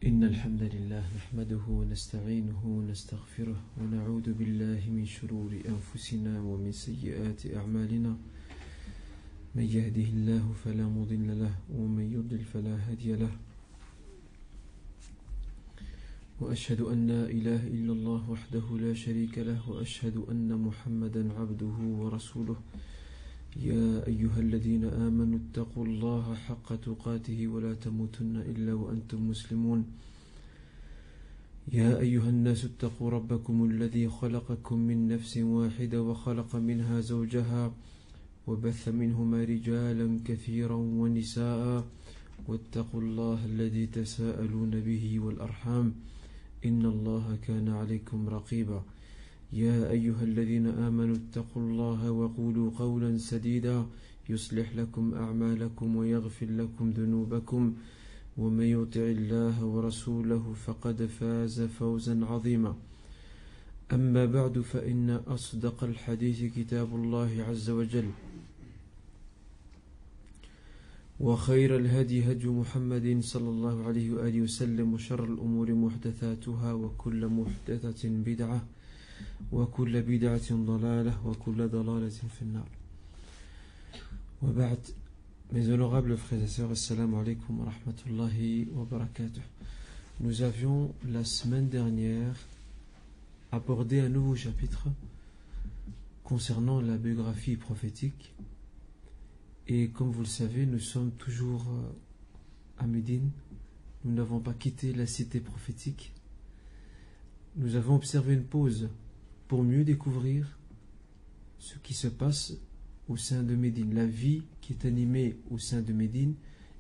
إن الحمد لله نحمده ونستعينه ونستغفره ونعوذ بالله من شرور أنفسنا ومن سيئات أعمالنا من يهده الله فلا مضل له ومن يضلل فلا هادي له وأشهد أن لا إله إلا الله وحده لا شريك له وأشهد أن محمدا عبده ورسوله يا أيها الذين آمنوا اتقوا الله حق تقاته ولا تموتن إلا وأنتم مسلمون يا أيها الناس اتقوا ربكم الذي خلقكم من نفس واحدة وخلق منها زوجها وبث منهما رجالا كثيرا ونساء واتقوا الله الذي تساءلون به والأرحام إن الله كان عليكم رقيبا يا أيها الذين آمنوا اتقوا الله وقولوا قولا سديدا يصلح لكم أعمالكم ويغفر لكم ذنوبكم ومن يطع الله ورسوله فقد فاز فوزا عظيما أما بعد فإن أصدق الحديث كتاب الله عز وجل وخير الهدي هدي محمد صلى الله عليه وآله وسلم وشر الأمور محدثاتها وكل محدثة بدعة وكل بدعة ضلالة وكل ضلالة في النار وبعد. Mes honorables frères et sœurs, assalamu alaikum wa rahmatullahi wa barakatuh. Nous avions la semaine dernière abordé un nouveau chapitre concernant la biographie prophétique. Et comme vous le savez, nous sommes toujours à Médine. Nous n'avons pas quitté la cité prophétique. Nous avons observé une pause pour mieux découvrir ce qui se passe au sein de Médine, la vie qui est animée au sein de Médine,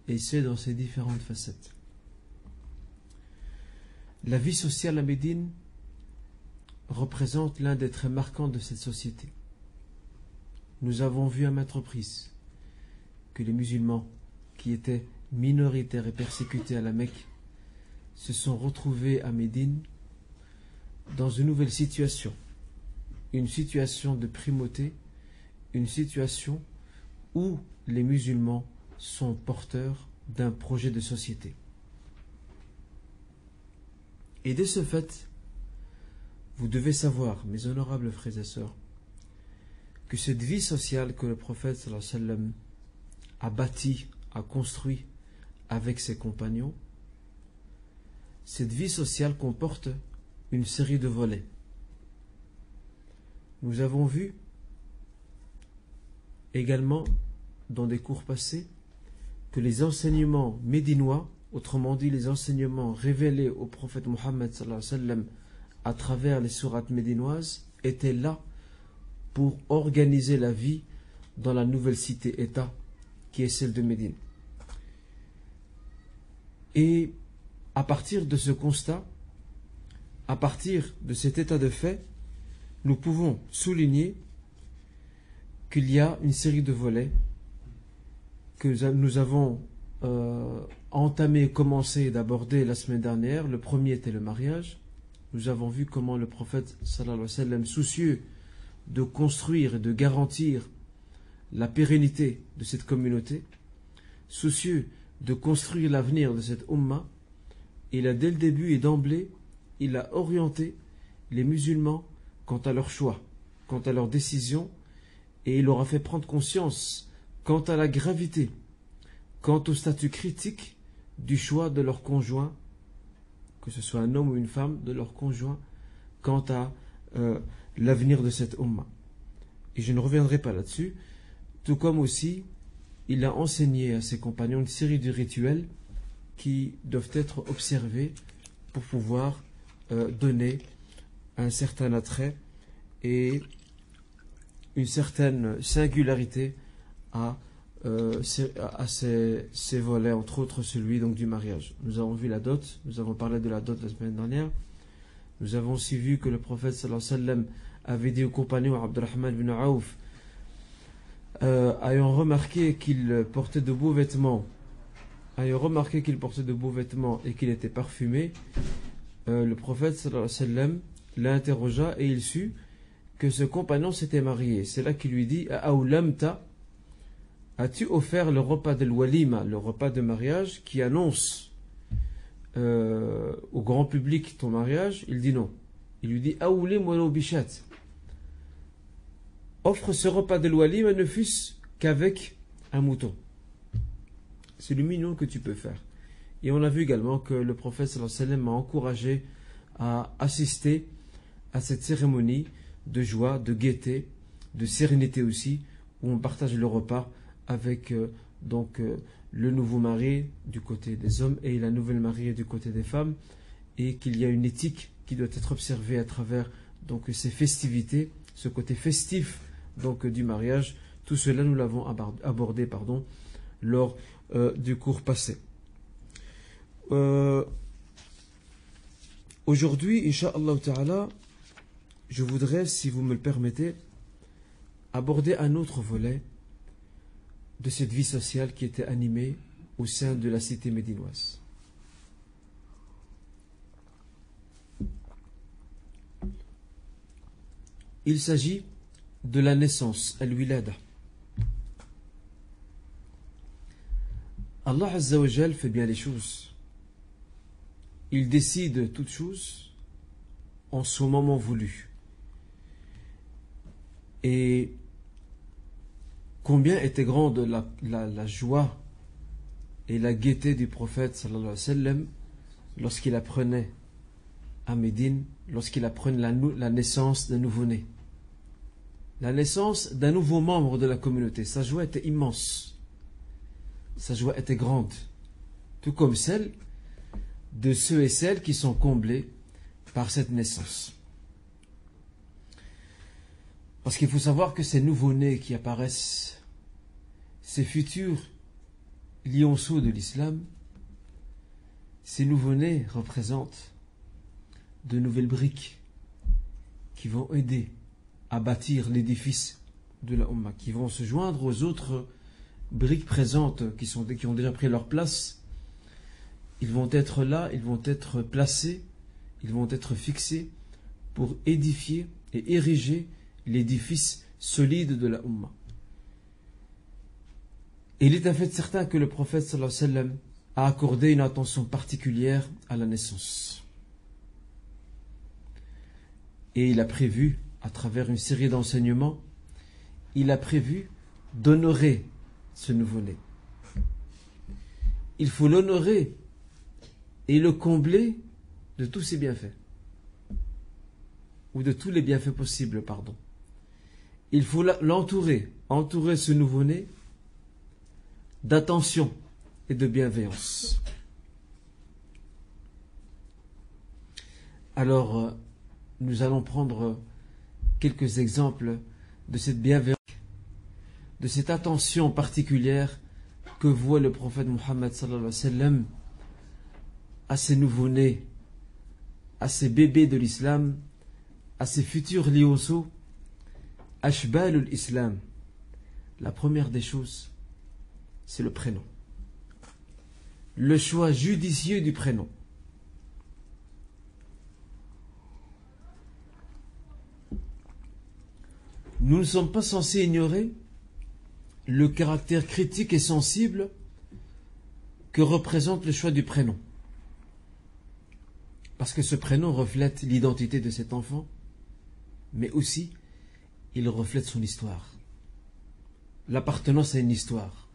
et c'est dans ses différentes facettes. La vie sociale à Médine représente l'un des traits marquants de cette société. Nous avons vu à maintes reprises que les musulmans, qui étaient minoritaires et persécutés à la Mecque, se sont retrouvés à Médine dans une nouvelle situation, une situation de primauté, une situation où les musulmans sont porteurs d'un projet de société. Et de ce fait, vous devez savoir, mes honorables frères et sœurs, que cette vie sociale que le prophète sallallahu alayhi wa sallam a bâtie, a construit avec ses compagnons, cette vie sociale comporte une série de volets. Nous avons vu également dans des cours passés que les enseignements médinois, autrement dit les enseignements révélés au prophète Mohammed sallallahu alayhi wa sallam à travers les sourates médinoises, étaient là pour organiser la vie dans la nouvelle cité-État qui est celle de Médine. Et à partir de ce constat, à partir de cet état de fait, nous pouvons souligner qu'il y a une série de volets que nous avons entamé et commencé d'aborder la semaine dernière. Le premier était le mariage. Nous avons vu comment le prophète sallallahu alayhi wa sallam, soucieux de construire et de garantir la pérennité de cette communauté, soucieux de construire l'avenir de cette umma, il a dès le début et d'emblée, il a orienté les musulmans quant à leur choix, quant à leur décision, et il leur a fait prendre conscience quant à la gravité, quant au statut critique du choix de leur conjoint, que ce soit un homme ou une femme, de leur conjoint, quant à l'avenir de cette umma. Et je ne reviendrai pas là-dessus, tout comme aussi il a enseigné à ses compagnons une série de rituels qui doivent être observés pour pouvoir donner un certain attrait et une certaine singularité à ces volets, entre autres celui donc du mariage. Nous avons vu la dot, nous avons parlé de la dot la semaine dernière. Nous avons aussi vu que le prophète sallallahu alayhi wa sallam avait dit au compagnon Abdurrahman ibn Aouf, ayant remarqué qu'il portait de beaux vêtements, et qu'il était parfumé, le prophète sallallahu alayhi wa sallam l'interrogea et il sut que ce compagnon s'était marié. C'est là qu'il lui dit: Aoulamta, as-tu offert le repas de l'walima, le repas de mariage qui annonce au grand public ton mariage, il dit non. Il lui dit Aouli mono bichat. Offre ce repas de l'Walima ne fût-ce qu'avec un mouton. C'est le minimum que tu peux faire. Et on a vu également que le prophète sallallahu alayhi wa sallam m'a encouragé à assister à cette cérémonie de joie, de gaieté, de sérénité aussi, où on partage le repas avec le nouveau mari du côté des hommes et la nouvelle mariée du côté des femmes, et qu'il y a une éthique qui doit être observée à travers ces festivités, ce côté festif du mariage. Tout cela nous l'avons abordé lors du cours passé. Aujourd'hui, Inch'Allah Ta'ala, je voudrais, si vous me le permettez, aborder un autre volet de cette vie sociale qui était animée au sein de la cité médinoise. Il s'agit de la naissance, al-wilada. Allah Azza wa Jal fait bien les choses. Il décide toutes choses en son moment voulu. Et combien était grande la joie et la gaieté du prophète sallallahu alayhi wa sallam lorsqu'il apprenait à Médine, lorsqu'il apprenait la naissance d'un nouveau-né. La naissance d'un nouveau membre de la communauté. Sa joie était immense. Sa joie était grande. Tout comme celle de ceux et celles qui sont comblés par cette naissance. Parce qu'il faut savoir que ces nouveaux-nés qui apparaissent, ces futurs lionceaux de l'islam, ces nouveaux-nés représentent de nouvelles briques qui vont aider à bâtir l'édifice de la Ummah, qui vont se joindre aux autres briques présentes qui ont déjà pris leur place. Ils vont être là, ils vont être placés, ils vont être fixés pour édifier et ériger l'édifice solide de la Ummah. Et il est un fait certain que le prophète sallallahu alayhi wa sallam a accordé une attention particulière à la naissance. Et il a prévu, à travers une série d'enseignements, il a prévu d'honorer ce nouveau-né. Il faut l'honorer et le combler de tous ses bienfaits. Ou de tous les bienfaits possibles, pardon. Il faut l'entourer, entourer ce nouveau-né d'attention et de bienveillance. Alors, nous allons prendre quelques exemples de cette bienveillance, de cette attention particulière que voit le prophète Muhammad sallallahu alayhi wa sallam à ces nouveaux-nés, à ces bébés de l'islam, à ces futurs lionceaux, ashbalul islam. La première des choses, c'est le prénom. Le choix judicieux du prénom. Nous ne sommes pas censés ignorer le caractère critique et sensible que représente le choix du prénom. Parce que ce prénom reflète l'identité de cet enfant, mais aussi il reflète son histoire. L'appartenance à une histoire.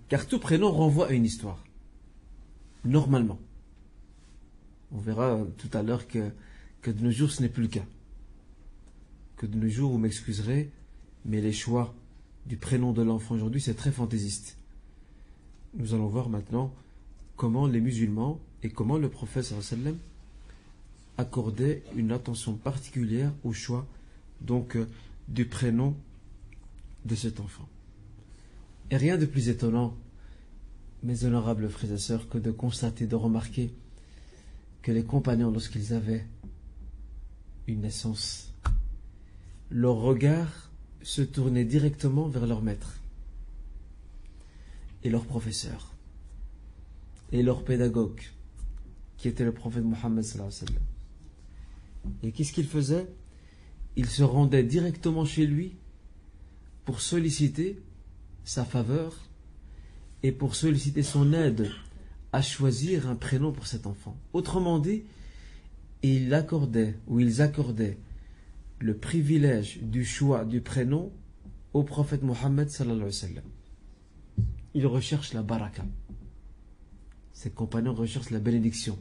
Car tout prénom renvoie à une histoire. Normalement. On verra tout à l'heure que de nos jours ce n'est plus le cas. Que de nos jours, vous m'excuserez, mais les choix du prénom de l'enfant aujourd'hui, c'est très fantaisiste. Nous allons voir maintenant comment les musulmans et comment le prophète sallallahu alayhi wa sallam accordait une attention particulière au choix du prénom de cet enfant. Et rien de plus étonnant, mes honorables frères et sœurs, que de constater, de remarquer que les compagnons, lorsqu'ils avaient une naissance, leur regard se tournait directement vers leur maître et leur professeur et leur pédagogue, qui était le prophète Mohammed sallallahu alayhi wa sallam. Et qu'est-ce qu'ils faisaient? Ils se rendaient directement chez lui pour solliciter sa faveur et pour solliciter son aide à choisir un prénom pour cet enfant. Autrement dit, ils accordaient le privilège du choix du prénom au prophète Mohammed sallallahu alayhi wa sallam. Ils recherchent la baraka. Ses compagnons recherchent la bénédiction.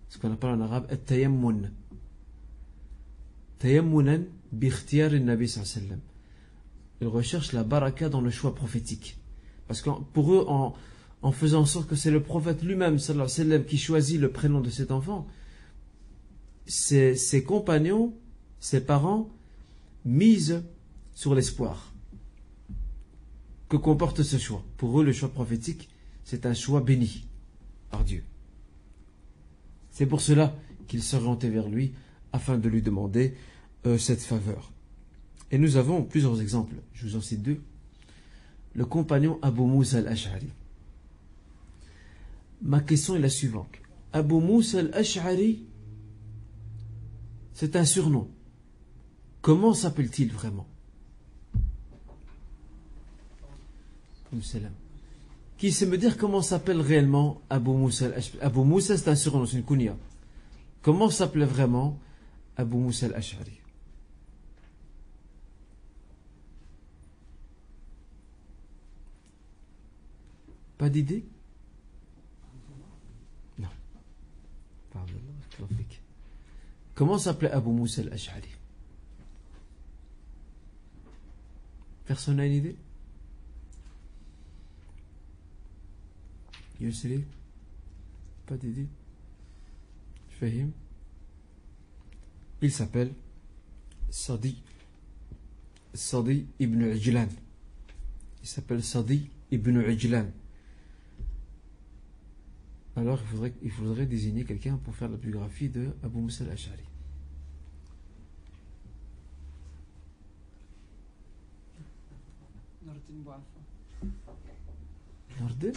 Ce qu'on appelle en arabe at-tayammun. Tayammunan bi ikhtiyar an-nabi sallallahu alayhi wa sallam. Ils recherchent la baraka dans le choix prophétique. Parce que pour eux, en faisant en sorte que c'est le prophète lui-même sallallahu alayhi wa sallam qui choisit le prénom de cet enfant, ses compagnons, ses parents misent sur l'espoir que comporte ce choix. Pour eux, le choix prophétique, c'est un choix béni par Dieu. C'est pour cela qu'ils s'orientaient vers lui afin de lui demander cette faveur. Et nous avons plusieurs exemples. Je vous en cite deux. Le compagnon Abu Moussa al-Ash'ari. Ma question est la suivante. Abu Moussa al-Ash'ari, c'est un surnom. Comment s'appelle-t-il vraiment? Qui sait me dire comment s'appelle réellement Abu Moussa al-Ash'ari? Abu Moussa, c'est un surnom, c'est une kunya. Comment s'appelait vraiment Abu Moussa al-Ash'ari? Pas d'idée? Non. Pardon. Comment s'appelait Abu Moussa al-Ash'ari? Personne n'a une idée? Yusri? Pas d'idée? Fahim? Il s'appelle Sadi ibn Ujlan. Il s'appelle Sadi ibn Ujlan. Alors il faudrait désigner quelqu'un pour faire la biographie de Abu Moussa al-Ash'ari. Nordin?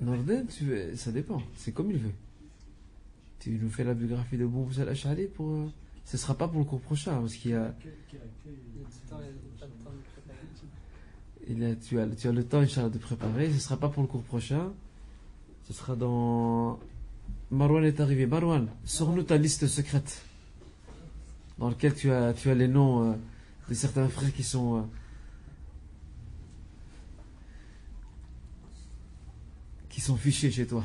Nordin, ça dépend, c'est comme il veut. Tu nous fais la biographie de Abu Moussa al-Ash'ari pour... Ce ne sera pas pour le cours prochain, parce qu'il y a... Tu as le temps, Inch'Allah, de préparer. Ce ne sera pas pour le cours prochain. Ce sera dans... Marwan est arrivé. Marwan, sors-nous ta liste secrète, dans laquelle tu as les noms de certains frères qui sont fichés chez toi.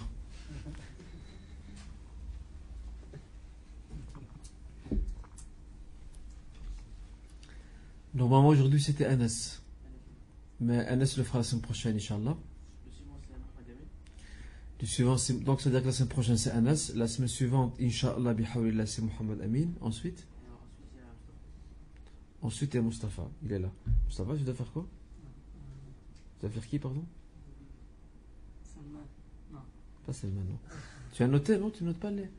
Normalement aujourd'hui c'était Anas, mais Anas le fera la semaine prochaine, Inch'Allah. Le suivant, donc ça veut dire que la semaine prochaine c'est Anas, la semaine suivante, Inch'Allah, bihawlillah, c'est Mohamed Amin. Ensuite il y a Mustafa, il est là. Mustafa, tu dois faire quoi? Tu dois faire qui, pardon? Non. Pas Salman, non. Tu as noté, non? Tu notes pas les...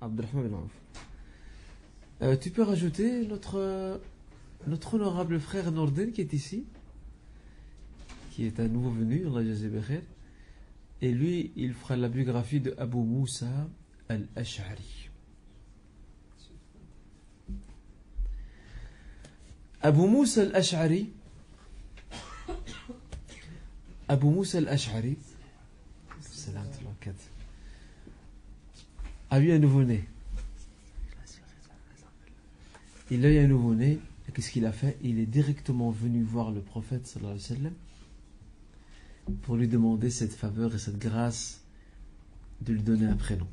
Abdelrahman bin Auf. Tu peux rajouter notre honorable frère Nordin qui est ici, qui est un nouveau venu, Allah jazé bikhair. Et lui, il fera la biographie de Abu Moussa al-Ash'ari. Abu Moussa al-Ash'ari a eu un nouveau-né. Il a eu un nouveau-né. Et qu'est-ce qu'il a fait? Il est directement venu voir le prophète sallallahu alayhi wa sallam pour lui demander cette faveur et cette grâce de lui donner un prénom.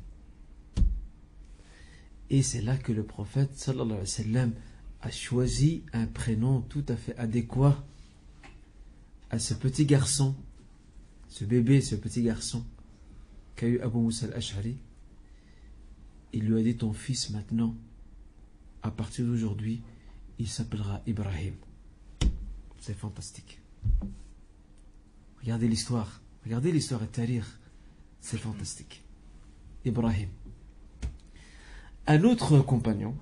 Et c'est là que le prophète sallallahu alayhi wa sallam a choisi un prénom tout à fait adéquat à ce petit garçon, ce bébé, ce petit garçon qu'a eu Abu Moussa al-Ash'ari. Il lui a dit: ton fils maintenant, à partir d'aujourd'hui, il s'appellera Ibrahim. C'est fantastique. Regardez l'histoire et tarir. C'est fantastique. Ibrahim. Un autre compagnon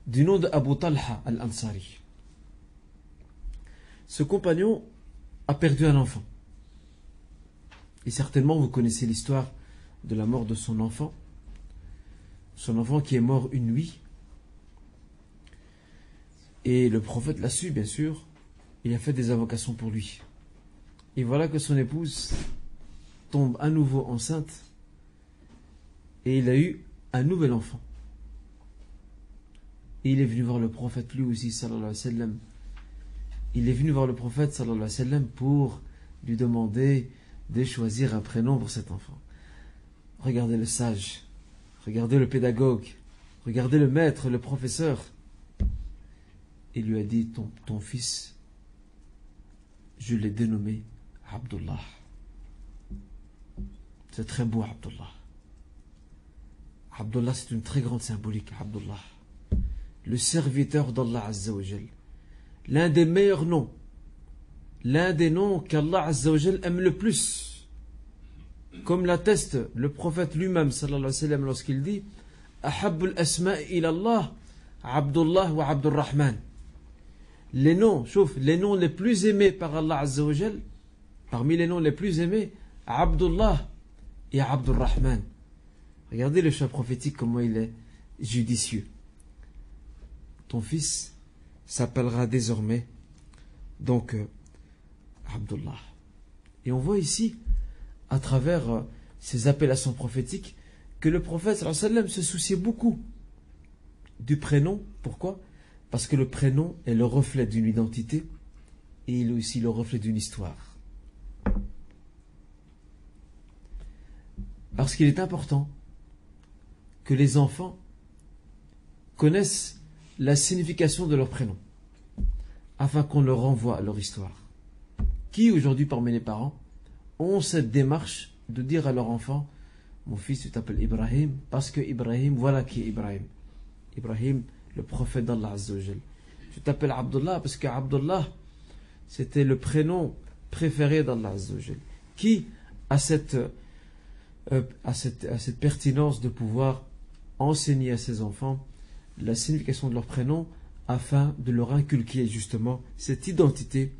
du nom de Abu Talha al-Ansari. Ce compagnon a perdu un enfant. Et certainement vous connaissez l'histoire de la mort de son enfant. Son enfant qui est mort une nuit Et le prophète l'a su, bien sûr. Il a fait des invocations pour lui. Et voilà que son épouse tombe à nouveau enceinte. Et il a eu un nouvel enfant. Et il est venu voir le prophète lui aussi, sallallahu alayhi wa sallam. Il est venu voir le prophète, sallallahu alayhi wa sallam, pour lui demander de choisir un prénom pour cet enfant. Regardez le sage, regardez le pédagogue, regardez le maître, le professeur. Il lui a dit, ton fils, je l'ai dénommé Abdullah. C'est très beau, Abdullah. Abdullah, c'est une très grande symbolique, Abdullah. Le serviteur d'Allah Azza wa Jal. L'un des meilleurs noms. L'un des noms qu'Allah Azza wa Jal aime le plus. Comme l'atteste le prophète lui-même, sallallahu alayhi wa sallam, lorsqu'il dit Ahabbul asma'i ilallah, Abdullah wa Abdurrahman. Les noms, chouf, les noms les plus aimés par Allah Azza wa Jal, parmi les noms les plus aimés, Abdullah et Abdurrahman. Regardez le choix prophétique, comment il est judicieux. Ton fils s'appellera désormais donc Abdullah. Et on voit ici, à travers ces appellations prophétiques, que le prophète sallallahu alayhi wa sallam se souciait beaucoup du prénom. Pourquoi? Parce que le prénom est le reflet d'une identité et il est aussi le reflet d'une histoire. Parce qu'il est important que les enfants connaissent la signification de leur prénom, afin qu'on leur renvoie à leur histoire. Qui aujourd'hui parmi les parents ont cette démarche de dire à leur enfant, mon fils tu t'appelles Ibrahim, parce que Ibrahim, voilà qui est Ibrahim. Ibrahim, le prophète d'Allah Azza wa Jal. Tu t'appelles Abdullah, parce que Abdullah, c'était le prénom préféré d'Allah Azza wa Jal. Qui a cette pertinence de pouvoir enseigner à ses enfants la signification de leur prénom afin de leur inculquer justement cette identité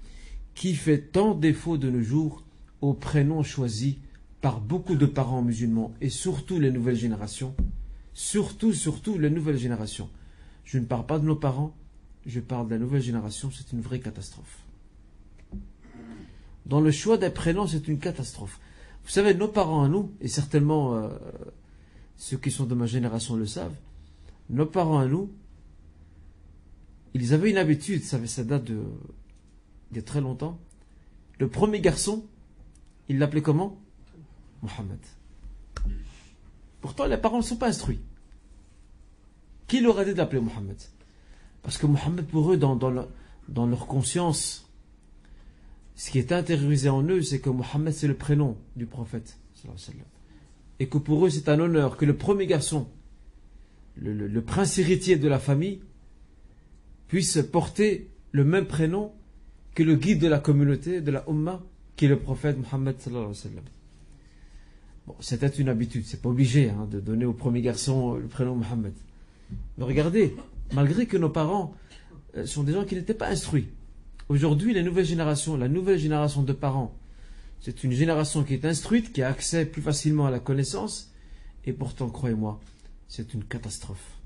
qui fait tant défaut de nos jours aux prénoms choisis par beaucoup de parents musulmans et surtout les nouvelles générations. Surtout les nouvelles générations. Je ne parle pas de nos parents, je parle de la nouvelle génération, c'est une vraie catastrophe. Dans le choix des prénoms, c'est une catastrophe. Vous savez, nos parents à nous, et certainement ceux qui sont de ma génération le savent, nos parents à nous, ils avaient une habitude, ça date de très longtemps. Le premier garçon, ils l'appelaient comment? Mohammed. Pourtant, les parents ne sont pas instruits. Qui leur a dit d'appeler Mohammed? Parce que Mohammed, pour eux, dans leur conscience, ce qui est intériorisé en eux, c'est que Mohammed, c'est le prénom du prophète. Et que pour eux, c'est un honneur que le premier garçon, le prince héritier de la famille, puisse porter le même prénom que le guide de la communauté, de la Ummah, qui est le prophète Mohammed sallallahu alayhi wa sallam. Bon, c'était une habitude, c'est pas obligé de donner au premier garçon le prénom Mohammed. Mais regardez, malgré que nos parents sont des gens qui n'étaient pas instruits, aujourd'hui, la nouvelle génération de parents, c'est une génération qui est instruite, qui a accès plus facilement à la connaissance, et pourtant, croyez-moi, c'est une catastrophe.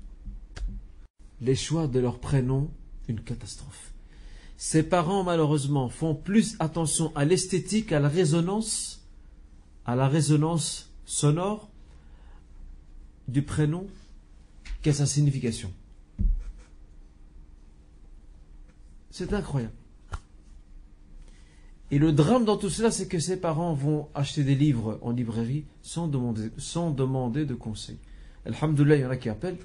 Les choix de leurs prénoms, une catastrophe. Ces parents, malheureusement, font plus attention à l'esthétique, à la résonance sonore du prénom qu'à sa signification. C'est incroyable. Et le drame dans tout cela, c'est que ces parents vont acheter des livres en librairie sans demander de conseil. Alhamdoulilah, il y en a qui appellent,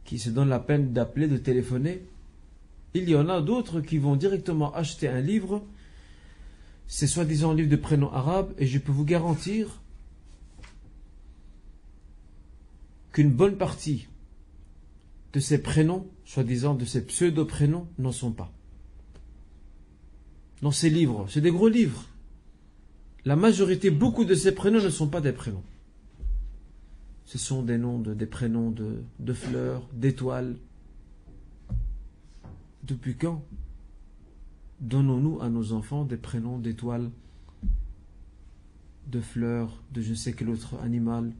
qui se donnent la peine d'appeler, de téléphoner. Il y en a d'autres qui vont directement acheter un livre, c'est soi-disant un livre de prénom arabe, et je peux vous garantir qu'une bonne partie de ces prénoms, soi-disant de ces pseudo-prénoms, n'en sont pas. Dans ces livres, c'est des gros livres. La majorité, beaucoup de ces prénoms ne sont pas des prénoms. Ce sont des noms, des prénoms de fleurs, d'étoiles. Depuis quand donnons-nous à nos enfants des prénoms d'étoiles, de fleurs, de je ne sais quel autre animal?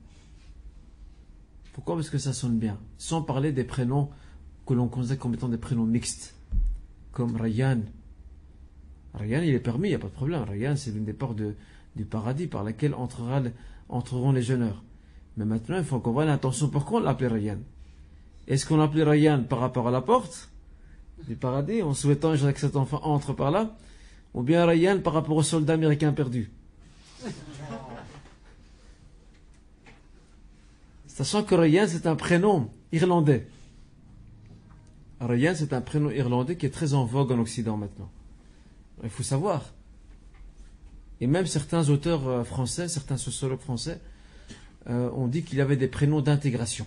Pourquoi? Parce que ça sonne bien. Sans parler des prénoms que l'on considère comme étant des prénoms mixtes, comme Rayyan. Rayyan, il est permis, il n'y a pas de problème. Rayyan, c'est l'une des portes du paradis par laquelle entreront les jeûneurs. Mais maintenant, il faut qu'on voie l'intention. Pourquoi on l'appelait Rayyan? Est-ce qu'on l'appelait Rayyan par rapport à la porte du paradis, en souhaitant que cet enfant entre par là, ou bien Rayyan par rapport aux soldats américains perdus? Sachant que Rayyan, c'est un prénom irlandais. Rayyan, c'est un prénom irlandais qui est très en vogue en Occident maintenant. Il faut savoir. Et même certains auteurs français, certains sociologues français, ont dit qu'il y avait des prénoms d'intégration.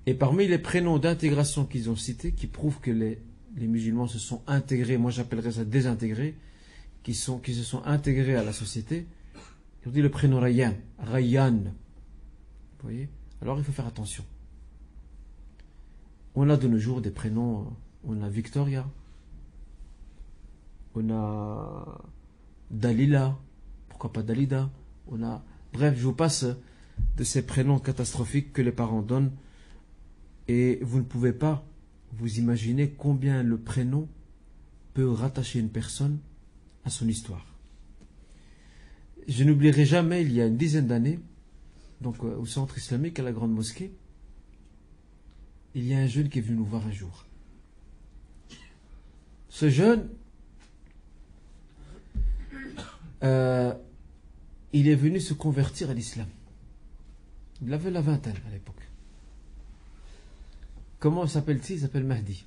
Et parmi les prénoms d'intégration qu'ils ont cités, qui prouvent que les musulmans se sont intégrés, moi j'appellerais ça désintégrés, qui se sont intégrés à la société, ils ont dit le prénom Rayyan. Rayyan. Vous voyez? Alors il faut faire attention. On a de nos jours des prénoms, on a Victoria, on a Dalila, pourquoi pas Dalida, bref, je vous passe de ces prénoms catastrophiques que les parents donnent, et vous ne pouvez pas vous imaginer combien le prénom peut rattacher une personne à son histoire. Je n'oublierai jamais, il y a une dizaine d'années, donc au centre islamique à la grande mosquée, il y a un jeune qui est venu nous voir un jour. Ce jeune, il est venu se convertir à l'islam. Il avait la vingtaine à l'époque. Comment s'appelle-t-il? Il s'appelle Mahdi.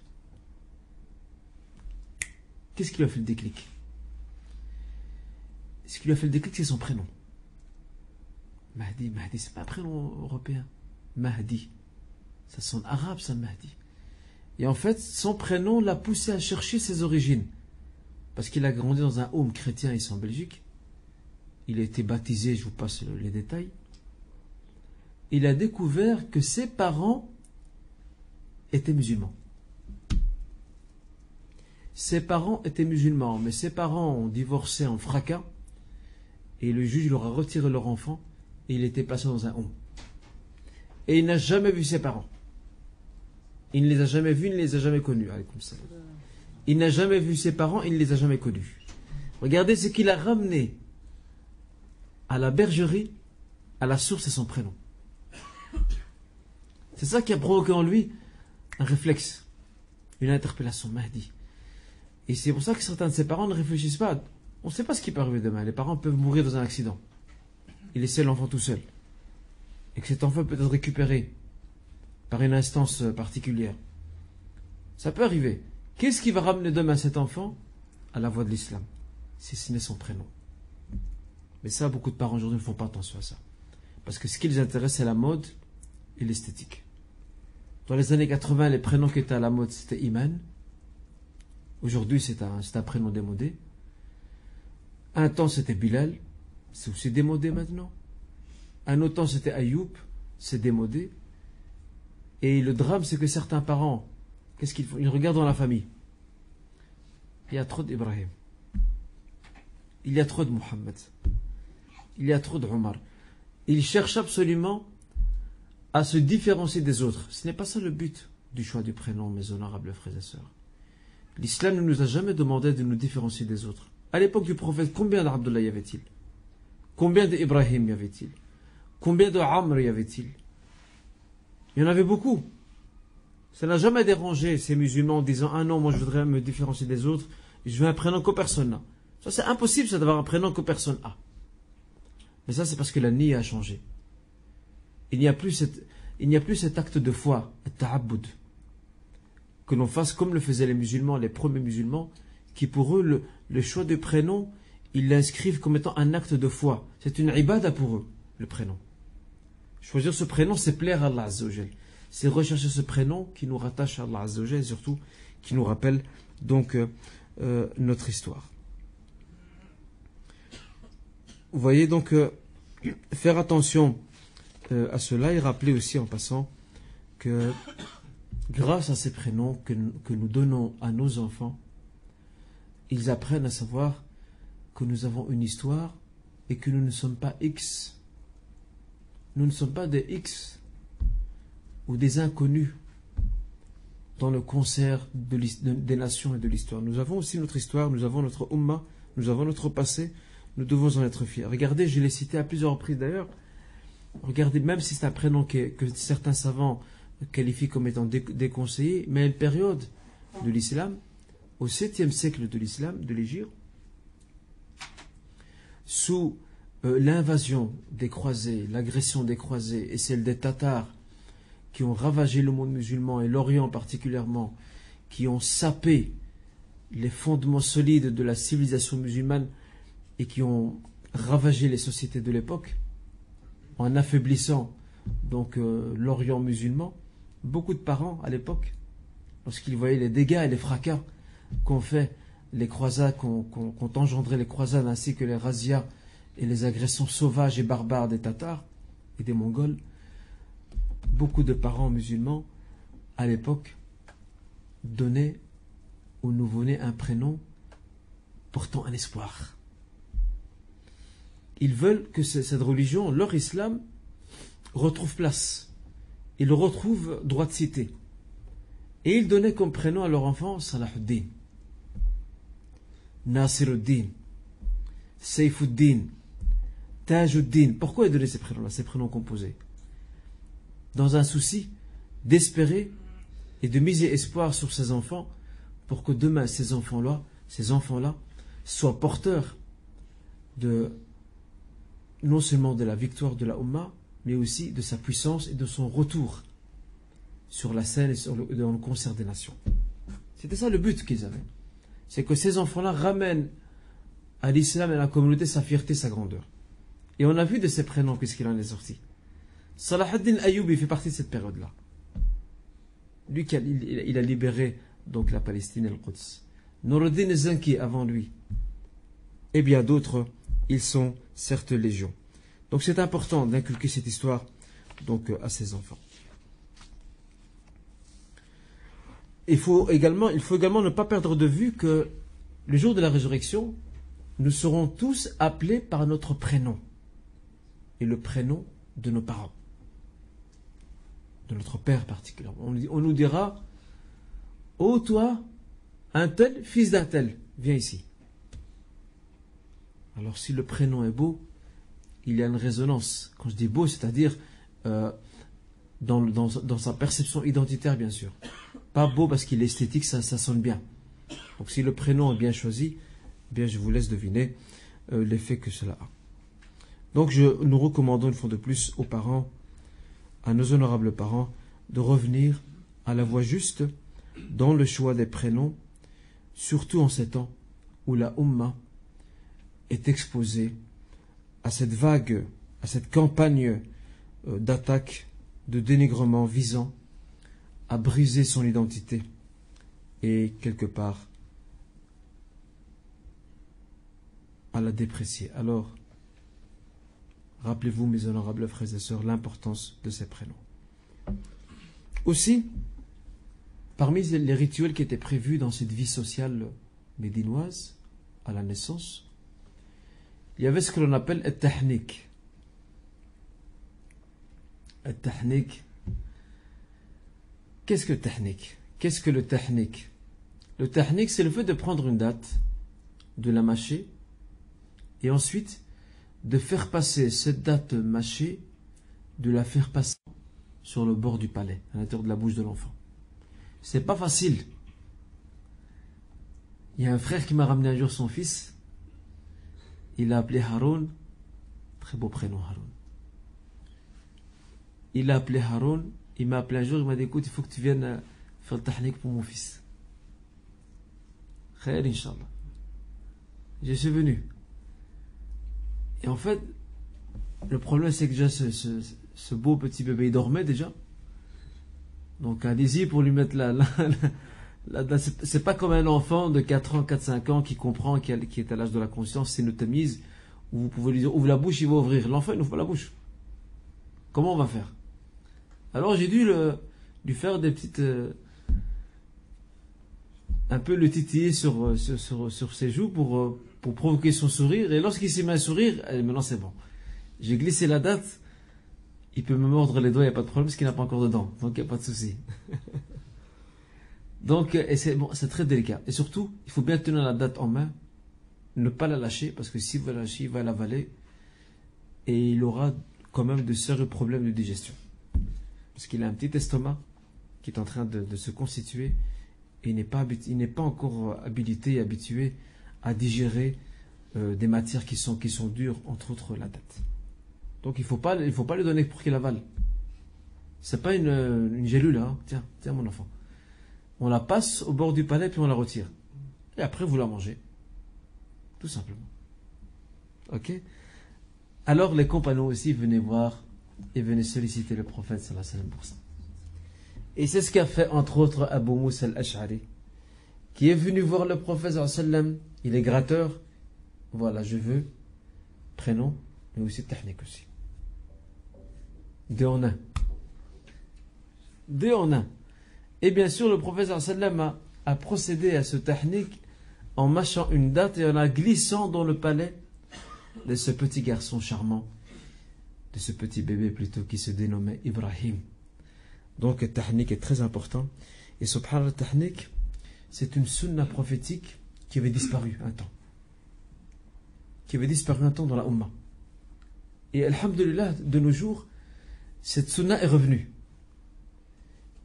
Qu'est-ce qui lui a fait le déclic? Ce qui lui a fait le déclic, c'est son prénom. Mahdi, c'est pas un prénom européen. Mahdi. Ça sonne arabe, ça, Mahdi. Et en fait, son prénom l'a poussé à chercher ses origines. Parce qu'il a grandi dans un home chrétien ici en Belgique. Il a été baptisé, je vous passe les détails. Il a découvert que ses parents étaient musulmans. Ses parents étaient musulmans, mais ses parents ont divorcé en fracas. Et le juge leur a retiré leur enfant. Et il était placé dans un home. Et il n'a jamais vu ses parents. Il ne les a jamais vus, il ne les a jamais connus. Il n'a jamais vu ses parents, il ne les a jamais connus. Regardez ce qu'il a ramené à la bergerie, à la source, c'est son prénom. C'est ça qui a provoqué en lui un réflexe, une interpellation, Mahdi. Et c'est pour ça que certains de ses parents ne réfléchissent pas. On ne sait pas ce qui peut arriver demain. Les parents peuvent mourir dans un accident. Il laisse l'enfant tout seul. Et que cet enfant peut être récupéré par une instance particulière. Ça peut arriver. Qu'est-ce qui va ramener demain cet enfant à la voie de l'islam? Si ce n'est son prénom. Mais ça, beaucoup de parents aujourd'hui ne font pas attention à ça. Parce que ce qui les intéresse, c'est la mode et l'esthétique. Dans les années 80, les prénoms qui étaient à la mode, c'était Iman. Aujourd'hui, c'est un prénom démodé. Un temps, c'était Bilal. C'est aussi démodé maintenant. Un autre temps, c'était Ayoub. C'est démodé. Et le drame, c'est que certains parents, qu'est-ce qu'ils font? Ils regardent dans la famille. Il y a trop d'Ibrahim. Il y a trop de Mohammed. Il y a trop de Omar. Ils cherchent absolument à se différencier des autres. Ce n'est pas ça le but du choix du prénom, mes honorables frères et sœurs. L'islam ne nous a jamais demandé de nous différencier des autres. À l'époque du prophète, combien d'Abdullah y avait-il? Combien d'Ibrahim y avait-il? Combien de Amr y avait-il? Il y en avait beaucoup. Ça n'a jamais dérangé ces musulmans en disant « Ah non, moi je voudrais me différencier des autres, je veux un prénom que personne n'a. » Ça c'est impossible, ça d'avoir un prénom que personne a. Mais ça c'est parce que la niya a changé. Il n'y a plus cet acte de foi, ta'abbud, que l'on fasse comme le faisaient les musulmans, les premiers musulmans, qui pour eux, le choix du prénom, ils l'inscrivent comme étant un acte de foi. C'est une ibada pour eux, le prénom. Choisir ce prénom, c'est plaire à Allah Azza wa Jal. C'est rechercher ce prénom qui nous rattache à Allah Azza wa Jal et surtout qui nous rappelle donc notre histoire. Vous voyez donc faire attention à cela et rappeler aussi en passant que grâce à ces prénoms que nous donnons à nos enfants, ils apprennent à savoir que nous avons une histoire et que nous ne sommes pas X. Nous ne sommes pas des X ou des inconnus dans le concert des nations et de l'histoire. Nous avons aussi notre histoire, nous avons notre Ummah, nous avons notre passé, nous devons en être fiers. Regardez, je l'ai cité à plusieurs reprises d'ailleurs, regardez, même si c'est un prénom que certains savants qualifient comme étant déconseillé, mais à une période de l'islam, au 7e siècle de l'islam, de l'Hégire, sous l'invasion des croisés, l'agression des croisés et celle des Tatars qui ont ravagé le monde musulman et l'Orient particulièrement, qui ont sapé les fondements solides de la civilisation musulmane et qui ont ravagé les sociétés de l'époque, en affaiblissant donc l'Orient musulman, beaucoup de parents à l'époque, lorsqu'ils voyaient les dégâts et les fracas qu'ont fait les croisades, qu'ont engendré les croisades ainsi que les razzias et les agressions sauvages et barbares des Tatars et des Mongols, beaucoup de parents musulmans à l'époque donnaient au nouveau-né un prénom portant un espoir. Ils veulent que cette religion, leur islam, retrouve place. Ils le retrouvent droit de cité. Et ils donnaient comme prénom à leur enfant Salahuddin, Nasiruddin, Saifuddin, Tajuddin. Pourquoi ils donnaient ces prénoms-là, ces prénoms composés? Dans un souci d'espérer et de miser espoir sur ces enfants pour que demain ces enfants-là soient porteurs de non seulement de la victoire de la Ummah, mais aussi de sa puissance et de son retour sur la scène et dans le concert des nations. C'était ça le but qu'ils avaient. C'est que ces enfants-là ramènent à l'islam et à la communauté sa fierté, sa grandeur. Et on a vu de ces prénoms qu'est-ce qu'il en est sorti. Salahuddin Ayyubi fait partie de cette période-là. Lui, il a libéré donc la Palestine et le Quds. Noureddin Zenki avant lui. Et bien d'autres, ils sont certes légion. Donc c'est important d'inculquer cette histoire donc, à ses enfants. Il faut également ne pas perdre de vue que le jour de la résurrection, nous serons tous appelés par notre prénom et le prénom de nos parents, de notre père particulièrement. On nous dira: oh toi, un tel, fils d'un tel, viens ici. Alors si le prénom est beau, il y a une résonance. Quand je dis beau, c'est-à-dire dans sa perception identitaire, bien sûr. Pas beau parce qu'il est esthétique, ça sonne bien. Donc si le prénom est bien choisi, bien je vous laisse deviner l'effet que cela a. Donc nous recommandons une fois de plus aux parents, à nos honorables parents, de revenir à la voie juste dans le choix des prénoms, surtout en ces temps où la Ummah est exposée à cette vague, à cette campagne d'attaque, de dénigrement visant à briser son identité et quelque part à la déprécier. Alors, rappelez-vous, mes honorables frères et sœurs, l'importance de ces prénoms. Aussi, parmi les rituels qui étaient prévus dans cette vie sociale médinoise à la naissance, il y avait ce que l'on appelle le tahnik. Le tahnik. Qu'est-ce que le tahnik? Qu'est-ce que le tahnik? Le tahnik, c'est le fait de prendre une date, de la mâcher, et ensuite de faire passer cette date mâchée, de la faire passer sur le bord du palais, à l'intérieur de la bouche de l'enfant. C'est pas facile. Il y a un frère qui m'a ramené un jour son fils. Il l'a appelé Haroun. Très beau prénom, Haroun. Il l'a appelé Haroun. Il m'a appelé un jour, il m'a dit: écoute, il faut que tu viennes faire le tahnik pour mon fils. Khair, Inch'Allah. Je suis venu. Et en fait, le problème, c'est que déjà ce beau petit bébé, il dormait déjà. Donc allez-y pour lui mettre c'est pas comme un enfant de 4 ans, 4-5 ans qui comprend, qui est à l'âge de la conscience, c'est une tamise où vous pouvez lui dire: ouvre la bouche, il va ouvrir. L'enfant, il n'ouvre pas la bouche. Comment on va faire? Alors j'ai dû lui faire des petites... un peu le titiller sur ses joues pour provoquer son sourire. Et lorsqu'il s'est mis à sourire, maintenant c'est bon. J'ai glissé la date. Il peut me mordre les doigts, il n'y a pas de problème parce qu'il n'a pas encore de dents. Donc il n'y a pas de souci. Donc, et c'est bon, c'est très délicat. Et surtout, il faut bien tenir la date en main, ne pas la lâcher, parce que si vous la lâchez, il va l'avaler et il aura quand même de sérieux problèmes de digestion. Parce qu'il a un petit estomac qui est en train de se constituer et il n'est pas encore habilité et habitué à digérer des matières qui sont dures, entre autres la date. Donc il faut pas lui donner pour qu'il avale. C'est pas une gélule, hein. Tiens mon enfant. On la passe au bord du palais puis on la retire. Et après vous la mangez. Tout simplement. Ok? Alors les compagnons aussi venaient voir et venaient solliciter le prophète sallallahu alayhi wa sallam pour ça. Et c'est ce qu'a fait entre autres Abu Moussa al-Ash'ari, qui est venu voir le prophète sallallahu alayhi wa sallam. Il est gratteur. Voilà, je veux prénom, mais aussi technique aussi. Deux en un. Deux en un. Et bien sûr, le prophète sallallahu alayhi wa sallam a procédé à ce technique en mâchant une date et en la glissant dans le palais de ce petit garçon charmant, de ce petit bébé plutôt, qui se dénommait Ibrahim. Donc le tahnik est très important. Et subhanallah, le tahnik, c'est une sunna prophétique qui avait disparu un temps. Qui avait disparu un temps dans la Ummah. Et alhamdulillah, de nos jours, cette sunna est revenue.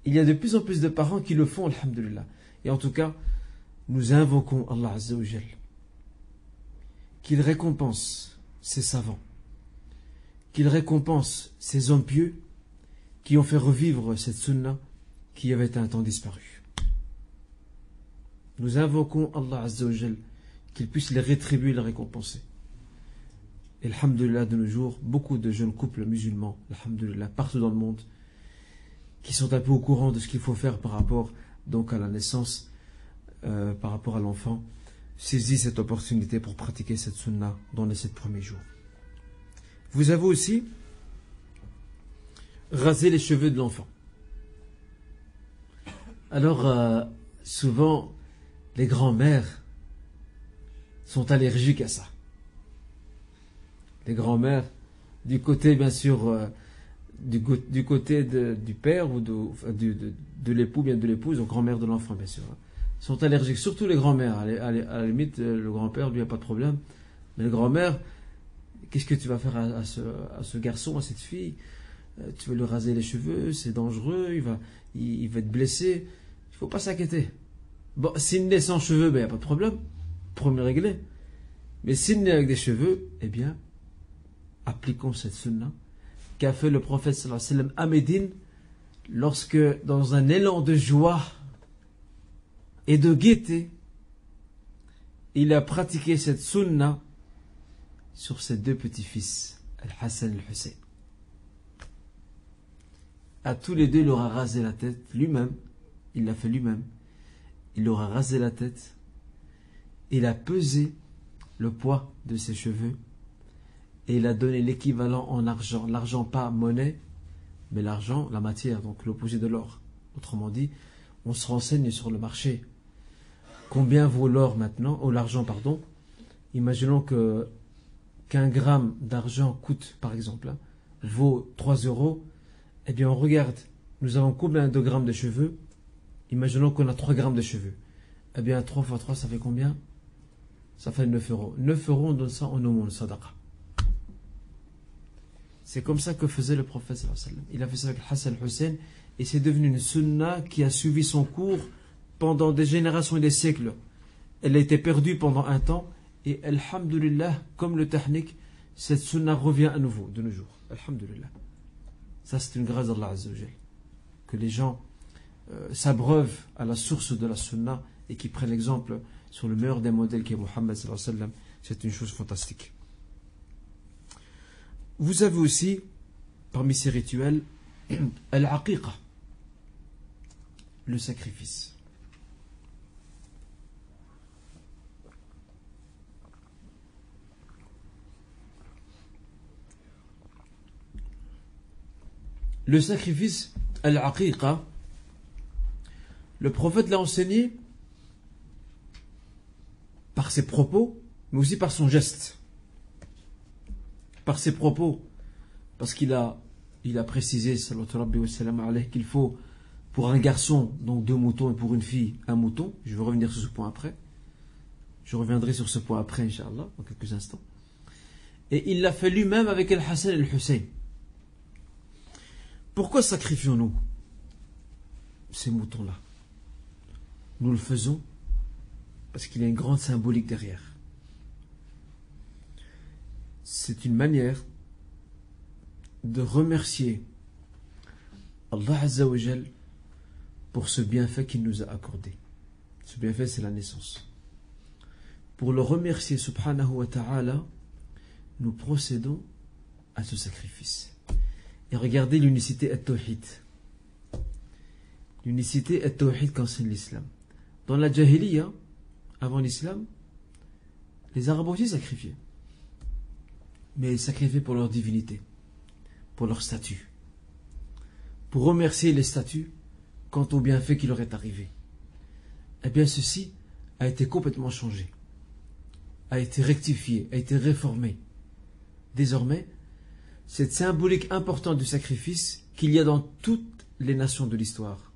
Il y a de plus en plus de parents qui le font, alhamdulillah. Et en tout cas, nous invoquons Allah Azza wa Jal qu'il récompense ces savants, qu'il récompense ces hommes pieux qui ont fait revivre cette sunna qui avait un temps disparu. Nous invoquons Allah Azza wa Jal qu'il puisse les rétribuer et les récompenser. Et alhamdulillah, de nos jours, beaucoup de jeunes couples musulmans, alhamdulillah, partout dans le monde, qui sont un peu au courant de ce qu'il faut faire par rapport donc à la naissance, par rapport à l'enfant, saisissent cette opportunité pour pratiquer cette sunna dans les 7 premiers jours. Vous avez aussi rasé les cheveux de l'enfant. Alors, souvent, les grands-mères sont allergiques à ça. Les grands-mères, du côté, bien sûr, du côté du père ou de l'époux, bien de l'épouse, donc grand-mère de l'enfant, bien sûr, sont allergiques. Surtout les grands-mères. À la limite, le grand-père, lui, a pas de problème. Mais le grand-mère, qu'est-ce que tu vas faire à ce garçon, à cette fille? Tu vas lui raser les cheveux, c'est dangereux, il va être blessé. Il ne faut pas s'inquiéter. Bon, s'il naît sans cheveux, ben, il n'y a pas de problème. Premier réglé. Mais s'il naît avec des cheveux, eh bien, appliquons cette sunna qu'a fait le prophète sallallahu alayhi wa sallam à Médine lorsque, dans un élan de joie et de gaieté, il a pratiqué cette sunna sur ses 2 petits-fils, Al-Hassan et Al-Hussein. À tous les 2, il leur a rasé la tête lui-même. Il l'a fait lui-même. Il leur a rasé la tête. Il a pesé le poids de ses cheveux. Et il a donné l'équivalent en argent. L'argent, pas monnaie, mais l'argent, la matière, donc l'opposé de l'or. Autrement dit, on se renseigne sur le marché. Combien vaut l'or maintenant, ou l'argent, pardon. Imaginons qu'un gramme d'argent coûte, par exemple, vaut 3 €. Eh bien, on regarde, nous avons combien de grammes de cheveux? Imaginons qu'on a 3 grammes de cheveux. Eh bien, 3 fois 3, ça fait combien? Ça fait 9 €. 9 €, on donne ça en aumône, sadaqa. C'est comme ça que faisait le prophète sallallahu alayhi wa sallam. Il a fait ça avec Hassan al-Hussein et c'est devenu une sunna qui a suivi son cours pendant des générations et des siècles. Elle a été perdue pendant un temps et alhamdulillah, comme le tahnik, cette sunna revient à nouveau de nos jours. Alhamdulillah. Ça, c'est une grâce d'Allah Azza wa Jal. Que les gens s'abreuvent à la source de la sunna et qui prennent l'exemple sur le meilleur des modèles qui est Muhammad sallallahu alayhi wa sallam. C'est une chose fantastique. Vous avez aussi, parmi ces rituels, al-aqiqa, le sacrifice. Le sacrifice, al-aqiqa, le prophète l'a enseigné par ses propos, mais aussi par son geste. Par ses propos, parce qu'il a précisé, sallallahu alayhi wa sallam, qu'il faut Pour un garçon, donc 2 moutons, et pour une fille, 1 mouton. Je vais revenir sur ce point après. Je reviendrai sur ce point après, Inch'Allah, dans quelques instants. Et il l'a fait lui-même avec Al-Hassan et Al-Hussein. Pourquoi sacrifions-nous ces moutons-là? Nous le faisons parce qu'il y a une grande symbolique derrière. C'est une manière de remercier Allah Azza wa Jal pour ce bienfait qu'il nous a accordé. Ce bienfait, c'est la naissance. Pour le remercier, subhanahu wa ta'ala, nous procédons à ce sacrifice. Et regardez l'unicité at-tawhid. L'unicité at-tawhid qu'enseigne l'islam. Dans la jahiliya, avant l'islam, les Arabes aussi sacrifiaient. Mais ils sacrifiaient pour leur divinité, pour leur statut, pour remercier les statuts quant au bienfait qui leur est arrivé. Eh bien, ceci a été complètement changé, a été rectifié, a été réformé. Désormais, cette symbolique importante du sacrifice qu'il y a dans toutes les nations de l'histoire.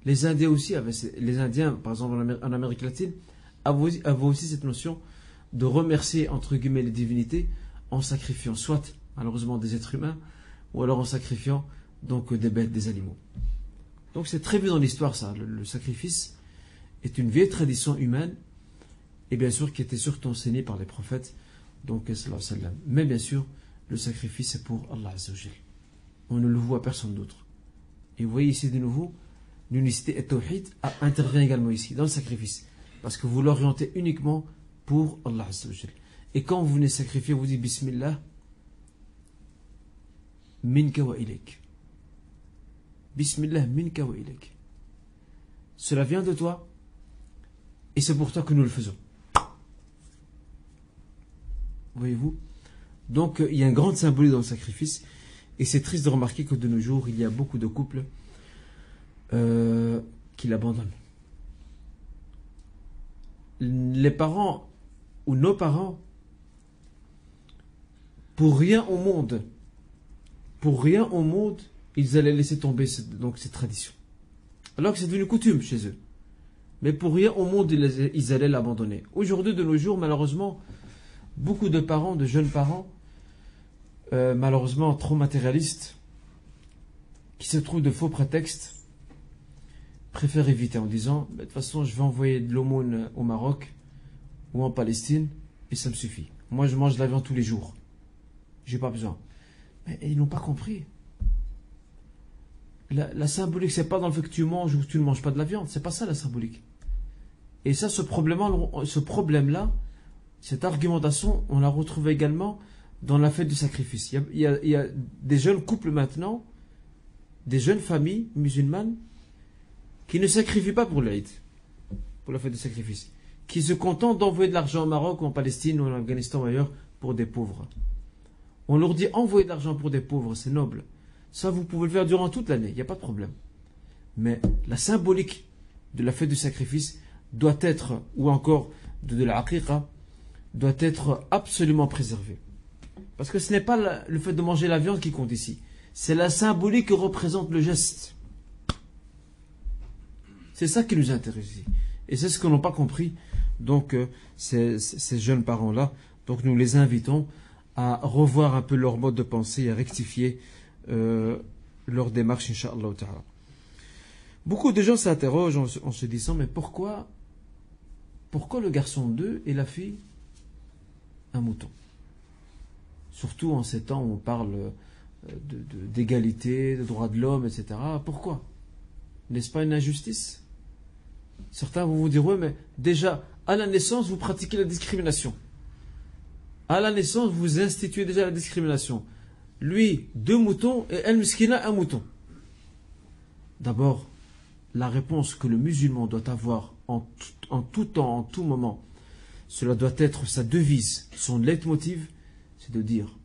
Les Indiens aussi les Indiens, par exemple en Amérique latine, avaient aussi cette notion de remercier entre guillemets les divinités en sacrifiant soit malheureusement des êtres humains ou alors en sacrifiant donc des bêtes, des animaux. Donc c'est très vu dans l'histoire ça. Le sacrifice est une vieille tradition humaine et bien sûr qui était surtout enseignée par les prophètes. Donc sallallahu alayhi wa sallam. Mais bien sûr le sacrifice c'est pour Allah Azza wa Jal. On ne le voit à personne d'autre. Et vous voyez ici de nouveau l'unicité et tawhid intervient également ici dans le sacrifice parce que vous l'orientez uniquement pour Allah Azza wa Jal. Et quand vous venez sacrifier, vous dites Bismillah, minka wa ilayk. Bismillah, minka wa ilayk. Cela vient de toi, et c'est pour toi que nous le faisons. Voyez-vous? Donc, il y a une grande symbolique dans le sacrifice, et c'est triste de remarquer que de nos jours, il y a beaucoup de couples qui l'abandonnent. Les parents, ou nos parents, pour rien au monde, ils allaient laisser tomber cette tradition. Alors que c'est devenu coutume chez eux. Mais pour rien au monde, ils allaient l'abandonner. Aujourd'hui, de nos jours, malheureusement, beaucoup de parents, de jeunes parents, malheureusement trop matérialistes, qui se trouvent de faux prétextes, préfèrent éviter en disant, de toute façon, je vais envoyer de l'aumône au Maroc ou en Palestine, et ça me suffit. Moi, je mange de la viande tous les jours. J'ai pas besoin. Mais ils n'ont pas compris. La symbolique, c'est pas dans le fait que tu manges ou que tu ne manges pas de la viande. C'est pas ça la symbolique. Et ça, ce problème-là, cette argumentation, on la retrouve également dans la fête du sacrifice. Il y a des jeunes couples maintenant, des jeunes familles musulmanes, qui ne sacrifient pas pour l'Aïd, pour la fête du sacrifice, qui se contentent d'envoyer de l'argent au Maroc ou en Palestine ou en Afghanistan ou ailleurs pour des pauvres. On leur dit envoyer de l'argent pour des pauvres, c'est noble. Ça, vous pouvez le faire durant toute l'année, il n'y a pas de problème. Mais la symbolique de la fête du sacrifice doit être, ou encore de la aqiqa, doit être absolument préservée. Parce que ce n'est pas le fait de manger la viande qui compte ici. C'est la symbolique que représente le geste. C'est ça qui nous intéresse ici. Et c'est ce que n'ont pas compris donc ces jeunes parents-là. Donc nous les invitons à revoir un peu leur mode de pensée et à rectifier leur démarche, Inch'Allah ta'ala. Beaucoup de gens s'interrogent en se disant, mais pourquoi le garçon 2 et la fille un mouton? Surtout en ces temps où on parle d'égalité, de droits de l'homme, etc. Pourquoi? N'est-ce pas une injustice? Certains vont vous dire, oui, mais déjà, à la naissance, vous pratiquez la discrimination. À la naissance, vous instituez déjà la discrimination. Lui, 2 moutons et El Miskina, 1 mouton. D'abord, la réponse que le musulman doit avoir en tout temps, en tout moment, cela doit être sa devise, son leitmotiv, c'est de dire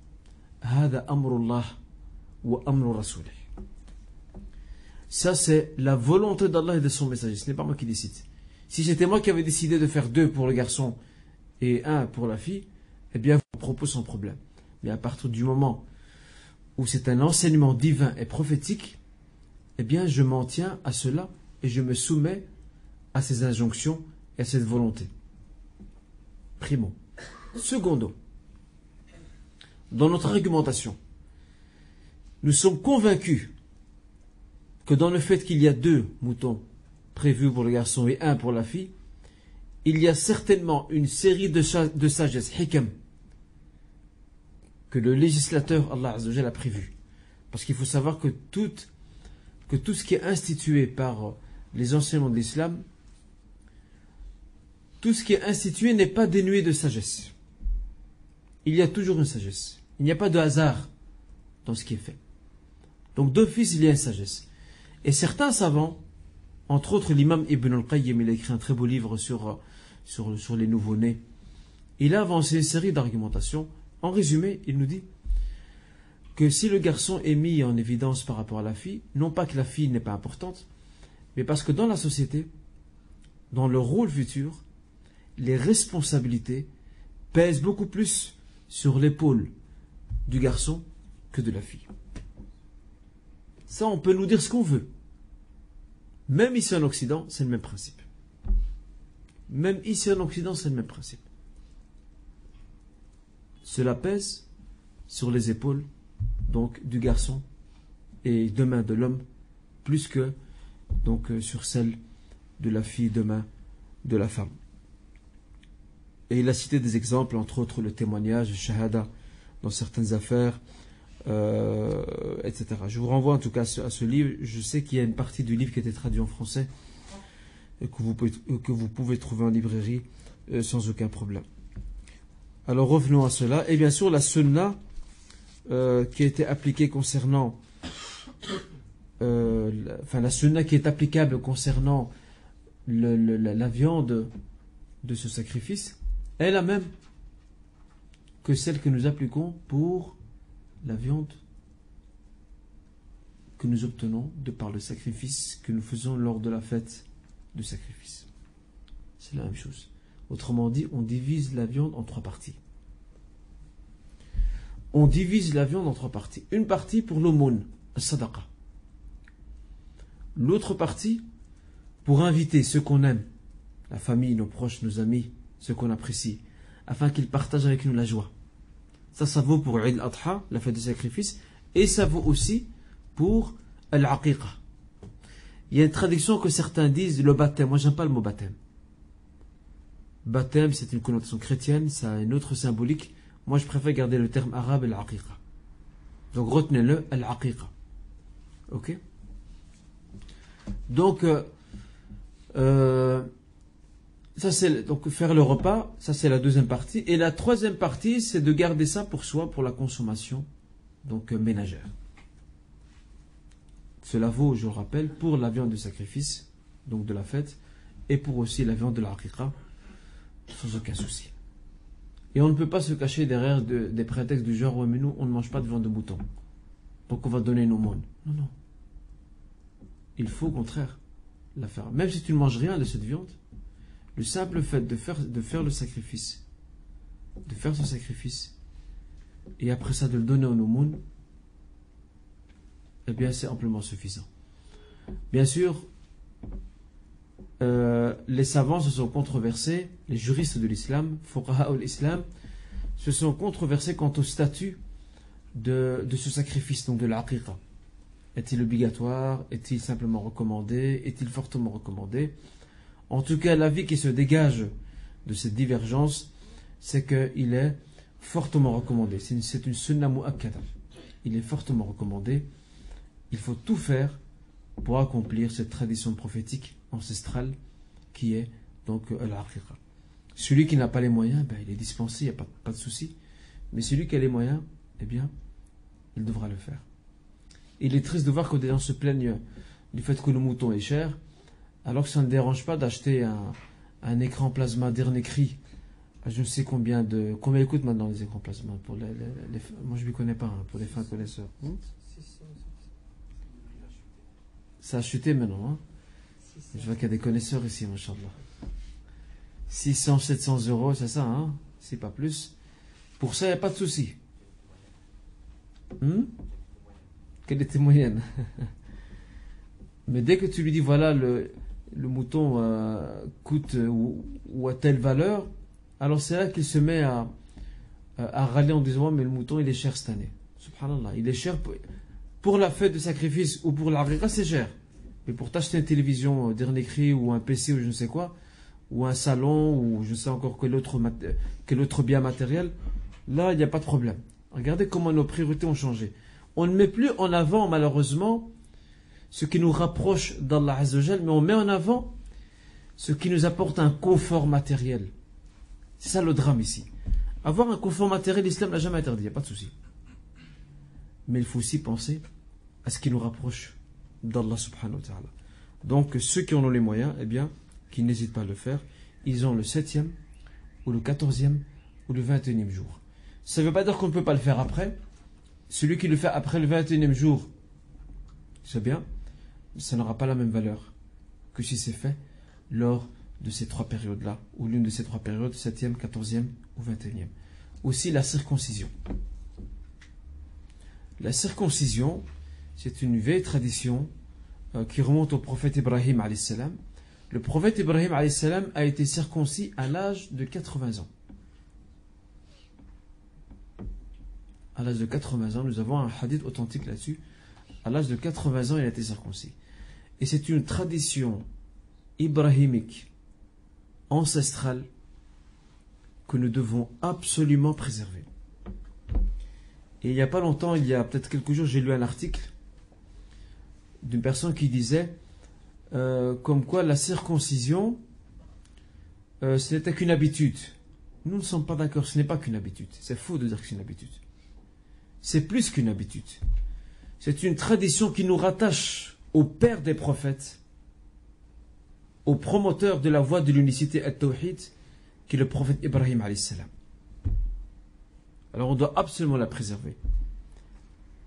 Hada amrullah wa amru rasulih. Ça, c'est la volonté d'Allah et de son messager. Ce n'est pas moi qui décide. Si c'était moi qui avais décidé de faire 2 pour le garçon et 1 pour la fille, eh bien, vos propos sans problème. Mais à partir du moment où c'est un enseignement divin et prophétique, eh bien je m'en tiens à cela et je me soumets à ces injonctions et à cette volonté. Primo. Secondo, dans notre argumentation, nous sommes convaincus que dans le fait qu'il y a 2 moutons prévus pour le garçon et 1 pour la fille, il y a certainement une série de sagesse, hikam, que le législateur, Allah Azza wa Jalla, a prévu. Parce qu'il faut savoir que tout ce qui est institué par les enseignements de l'islam, tout ce qui est institué n'est pas dénué de sagesse. Il y a toujours une sagesse. Il n'y a pas de hasard dans ce qui est fait. Donc d'office, il y a une sagesse. Et certains savants, entre autres l'imam Ibn al-Qayyim, il a écrit un très beau livre sur les nouveau-nés. Il a avancé une série d'argumentations. En résumé, il nous dit que si le garçon est mis en évidence par rapport à la fille, non pas que la fille n'est pas importante, mais parce que dans la société, dans le rôle futur, les responsabilités pèsent beaucoup plus sur l'épaule du garçon que de la fille. Ça, on peut nous dire ce qu'on veut. Même ici en Occident, c'est le même principe. Même ici en Occident, c'est le même principe. Cela pèse sur les épaules donc du garçon et demain de l'homme, plus que donc sur celle de la fille demain de la femme. Et il a cité des exemples, entre autres le témoignage, le shahada dans certaines affaires, etc. Je vous renvoie en tout cas à ce livre. Je sais qu'il y a une partie du livre qui a été traduit en français et que vous pouvez trouver en librairie sans aucun problème. Alors revenons à cela. Et bien sûr la sunna qui a été appliquée concernant la sunna qui est applicable concernant la viande de ce sacrifice est la même que celle que nous appliquons pour la viande que nous obtenons de par le sacrifice que nous faisons lors de la fête de sacrifice. C'est la même chose. Autrement dit, on divise la viande en 3 parties. On divise la viande en 3 parties. Une partie pour l'aumône, sadaqa. L'autre partie pour inviter ceux qu'on aime, la famille, nos proches, nos amis, ceux qu'on apprécie, afin qu'ils partagent avec nous la joie. Ça vaut pour Eid al-Adha, la fête du sacrifice, et ça vaut aussi pour al-Aqiqa. Il y a une traduction que certains disent le baptême. Moi, j'aime pas le mot baptême. Baptême, c'est une connotation chrétienne, ça a une autre symbolique. Moi, je préfère garder le terme arabe al-Aqiqa. Donc, retenez-le, al-Aqiqa. Ok? Donc, ça c'est donc faire le repas, ça c'est la deuxième partie. Et la troisième partie, c'est de garder ça pour soi, pour la consommation donc ménagère. Cela vaut, je le rappelle, pour la viande de sacrifice, donc de la fête, et pour aussi la viande de la aqiqa, sans aucun souci. Et on ne peut pas se cacher derrière des prétextes du genre, ouais, mais nous, on ne mange pas de viande de mouton, donc on va donner une aumône. Non, non. Il faut au contraire la faire. Même si tu ne manges rien de cette viande, le simple fait de faire le sacrifice, de faire ce sacrifice, et après ça de le donner en aumône, eh bien c'est amplement suffisant. Bien sûr, les savants se sont controversés, les juristes de l'islam, fuqaha al-islam, se sont controversés quant au statut de ce sacrifice, donc de l'aqiqa. Est-il obligatoire? Est-il simplement recommandé? Est-il fortement recommandé? En tout cas, l'avis qui se dégage de cette divergence, c'est qu'il est fortement recommandé. C'est une sunna mu'akkada. Il est fortement recommandé. Il faut tout faire pour accomplir cette tradition prophétique ancestrale qui est donc al-aqiqa. Celui qui n'a pas les moyens, il est dispensé, il n'y a pas de souci. Mais celui qui a les moyens, eh bien, il devra le faire. Il est triste de voir que des gens se plaignent du fait que le mouton est cher, alors que ça ne dérange pas d'acheter un écran plasma dernier cri. Je ne sais combien il coûte maintenant les écrans plasma pour moi je ne m'y connais pas, pour les fins connaisseurs. Ça a chuté maintenant. Hein? Je vois qu'il y a des connaisseurs ici, machallah. 600, 700 €, c'est ça, hein? C'est pas plus. Pour ça, il n'y a pas de souci. Quelle était moyenne? Mais dès que tu lui dis, voilà, le mouton coûte ou à telle valeur, alors c'est là qu'il se met à râler en disant, mais le mouton il est cher cette année. Subhanallah, il est cher pour la fête de sacrifice ou pour la rira, c'est cher. Mais pour t'acheter une télévision dernier cri ou un PC ou je ne sais quoi, ou un salon ou je ne sais encore quel autre bien matériel, là il n'y a pas de problème. Regardez comment nos priorités ont changé. On ne met plus en avant malheureusement ce qui nous rapproche d'Allah Azza wa Jal, mais on met en avant ce qui nous apporte un confort matériel. C'est ça le drame ici. Avoir un confort matériel, l'islam n'a jamais interdit, il n'y a pas de souci. Mais il faut aussi penser à ce qui nous rapproche d'Allah subhanahu wa ta'ala. Donc ceux qui en ont les moyens, eh bien, qui n'hésitent pas à le faire, ils ont le 7e, ou le 14e, ou le 21e jour. Ça ne veut pas dire qu'on ne peut pas le faire après. Celui qui le fait après le 21e jour, c'est bien, mais ça n'aura pas la même valeur que si c'est fait lors de ces trois périodes-là, ou l'une de ces trois périodes, 7e, 14e ou 21e. Aussi la circoncision. La circoncision, c'est une vieille tradition qui remonte au prophète Ibrahim alayhi salam. Le prophète Ibrahim alayhi salam a été circoncis à l'âge de 80 ans. À l'âge de 80 ans, nous avons un hadith authentique là-dessus. À l'âge de 80 ans, il a été circoncis. Et c'est une tradition ibrahimique, ancestrale, que nous devons absolument préserver. Et il n'y a pas longtemps, il y a peut-être quelques jours, j'ai lu un article d'une personne qui disait comme quoi la circoncision, ce n'était qu'une habitude. Nous ne sommes pas d'accord, ce n'est pas qu'une habitude. C'est faux de dire que c'est une habitude. C'est plus qu'une habitude. C'est une tradition qui nous rattache au père des prophètes, au promoteur de la voie de l'unicité at-tawhid, qui est le prophète Ibrahim alayhi salam. Alors on doit absolument la préserver.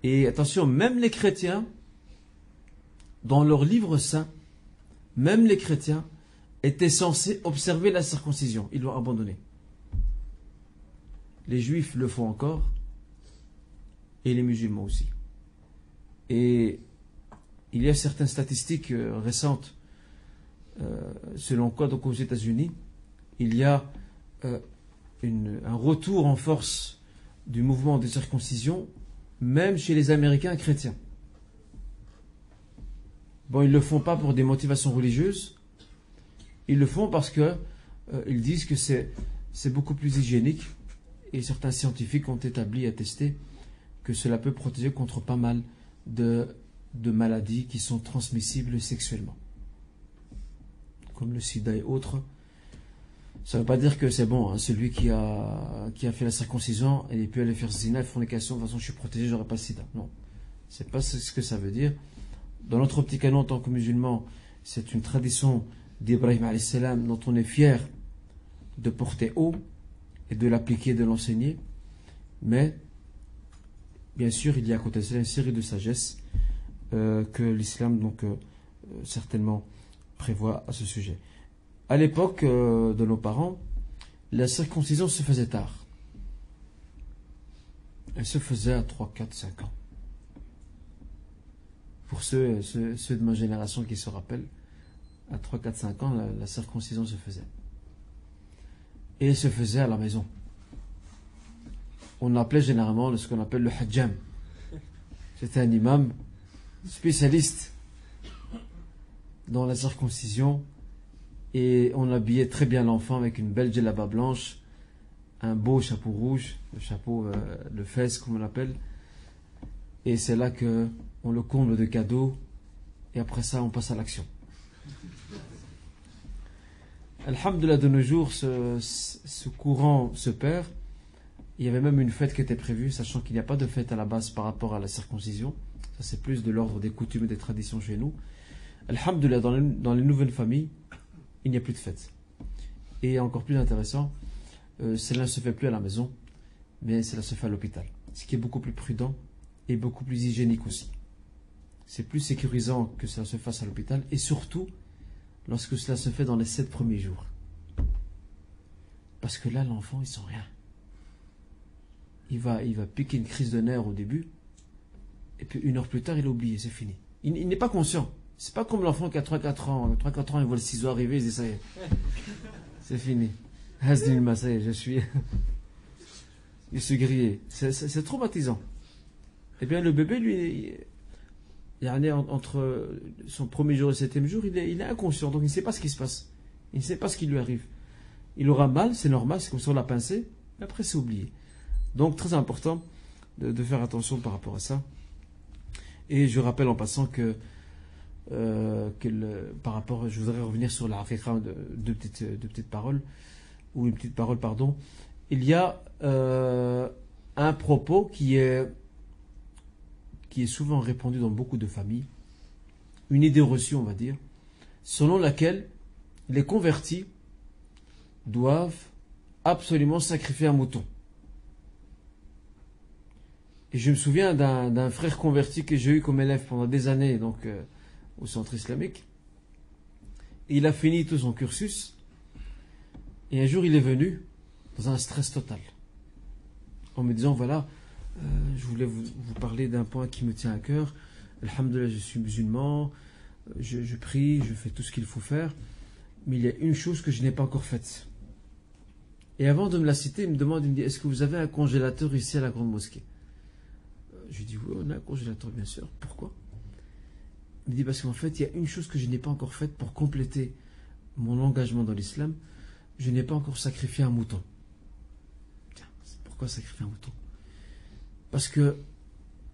Et attention, même les chrétiens, dans leur livre saint, même les chrétiens étaient censés observer la circoncision. Ils l'ont abandonné. Les juifs le font encore, et les musulmans aussi. Et il y a certaines statistiques récentes, selon quoi, donc aux États-Unis, il y a un retour en force du mouvement de circoncision, même chez les Américains chrétiens. Bon, ils ne le font pas pour des motivations religieuses, ils le font parce que ils disent que c'est beaucoup plus hygiénique, et certains scientifiques ont établi, attesté, que cela peut protéger contre pas mal de maladies qui sont transmissibles sexuellement, comme le sida et autres. Ça ne veut pas dire que c'est bon, hein, celui qui a fait la circoncision et il peut aller faire zina et fornication, de toute façon je suis protégé, j'aurai pas le sida. Non, c'est pas ce que ça veut dire. Dans notre optique à nous en tant que musulmans, c'est une tradition d'Ibrahim alayhi salam dont on est fier de porter haut et de l'appliquer, de l'enseigner. Mais bien sûr, il y a à côté de cela une série de sagesse que l'islam donc certainement prévoit à ce sujet. À l'époque de nos parents, la circoncision se faisait tard. Elle se faisait à 3, 4, 5 ans. Pour ceux de ma génération qui se rappellent, à 3, 4, 5 ans, la circoncision se faisait. Et elle se faisait à la maison. On appelait généralement ce qu'on appelle le hajjam. C'était un imam spécialiste dans la circoncision, et on habillait très bien l'enfant avec une belle djellaba blanche, un beau chapeau rouge, le chapeau, le fès comme on l'appelle, et c'est là que on le comble de cadeaux, et après ça on passe à l'action. Alhamdulillah, de nos jours ce courant se perd. Il y avait même une fête qui était prévue, sachant qu'il n'y a pas de fête à la base par rapport à la circoncision. Ça, c'est plus de l'ordre des coutumes et des traditions chez nous. Alhamdulillah, dans les nouvelles familles, il n'y a plus de fête. Et encore plus intéressant, cela ne se fait plus à la maison, mais cela se fait à l'hôpital. Ce qui est beaucoup plus prudent et beaucoup plus hygiénique aussi. C'est plus sécurisant que cela se fasse à l'hôpital, et surtout lorsque cela se fait dans les 7 premiers jours. Parce que là, l'enfant, il sent rien. Il va piquer une crise de nerfs au début, et puis 1 heure plus tard, il a oublié, c'est fini. Il n'est pas conscient. C'est pas comme l'enfant qui a 3-4 ans. 3-4 ans, il voit le ciseau arriver, il dit ça y est. C'est fini. Hasdilma, ça y est, je suis. Il se grillé. C'est traumatisant. Eh bien, le bébé, lui, il y a entre son premier jour et le 7e jour, il est inconscient, donc il ne sait pas ce qui se passe. Il ne sait pas ce qui lui arrive. Il aura mal, c'est normal, c'est comme si on l'a pincé, mais après c'est oublié. Donc très important de faire attention par rapport à ça. Et je rappelle en passant que par rapport, je voudrais revenir sur la haqiqa de deux petites paroles, ou une petite parole, pardon. Il y a un propos qui est souvent répandu dans beaucoup de familles, une idée reçue, on va dire, selon laquelle les convertis doivent absolument sacrifier un mouton. Et je me souviens d'un frère converti que j'ai eu comme élève pendant des années donc, au centre islamique. Et il a fini tout son cursus. Et un jour, il est venu dans un stress total. En me disant, voilà, je voulais vous parler d'un point qui me tient à cœur. Alhamdulillah, je suis musulman, je prie, je fais tout ce qu'il faut faire. Mais il y a une chose que je n'ai pas encore faite. Et avant de me la citer, il me dit, est-ce que vous avez un congélateur ici à la grande mosquée? Je lui dis, oui, on a un congélateur, bien sûr. Pourquoi? Il me dit, parce qu'en fait, il y a une chose que je n'ai pas encore faite pour compléter mon engagement dans l'islam. Je n'ai pas encore sacrifié un mouton. Tiens, pourquoi sacrifier un mouton? Parce que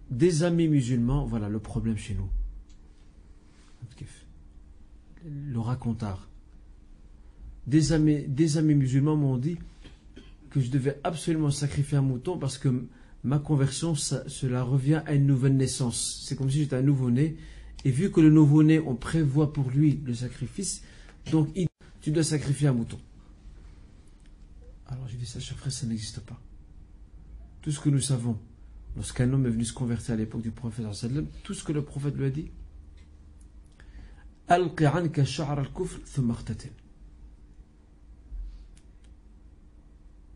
des amis musulmans, voilà le problème chez nous. Le racontard. Des amis musulmans m'ont dit que je devais absolument sacrifier un mouton parce que ma conversion, cela revient à une nouvelle naissance. C'est comme si j'étais un nouveau-né. Et vu que le nouveau-né, on prévoit pour lui le sacrifice, donc tu dois sacrifier un mouton. Alors j'ai dit ça, cher frère, ça n'existe pas. Tout ce que nous savons, lorsqu'un homme est venu se convertir à l'époque du prophète, tout ce que le prophète lui a dit, Alqi anka sha'r al-kufr thumma iqtatil.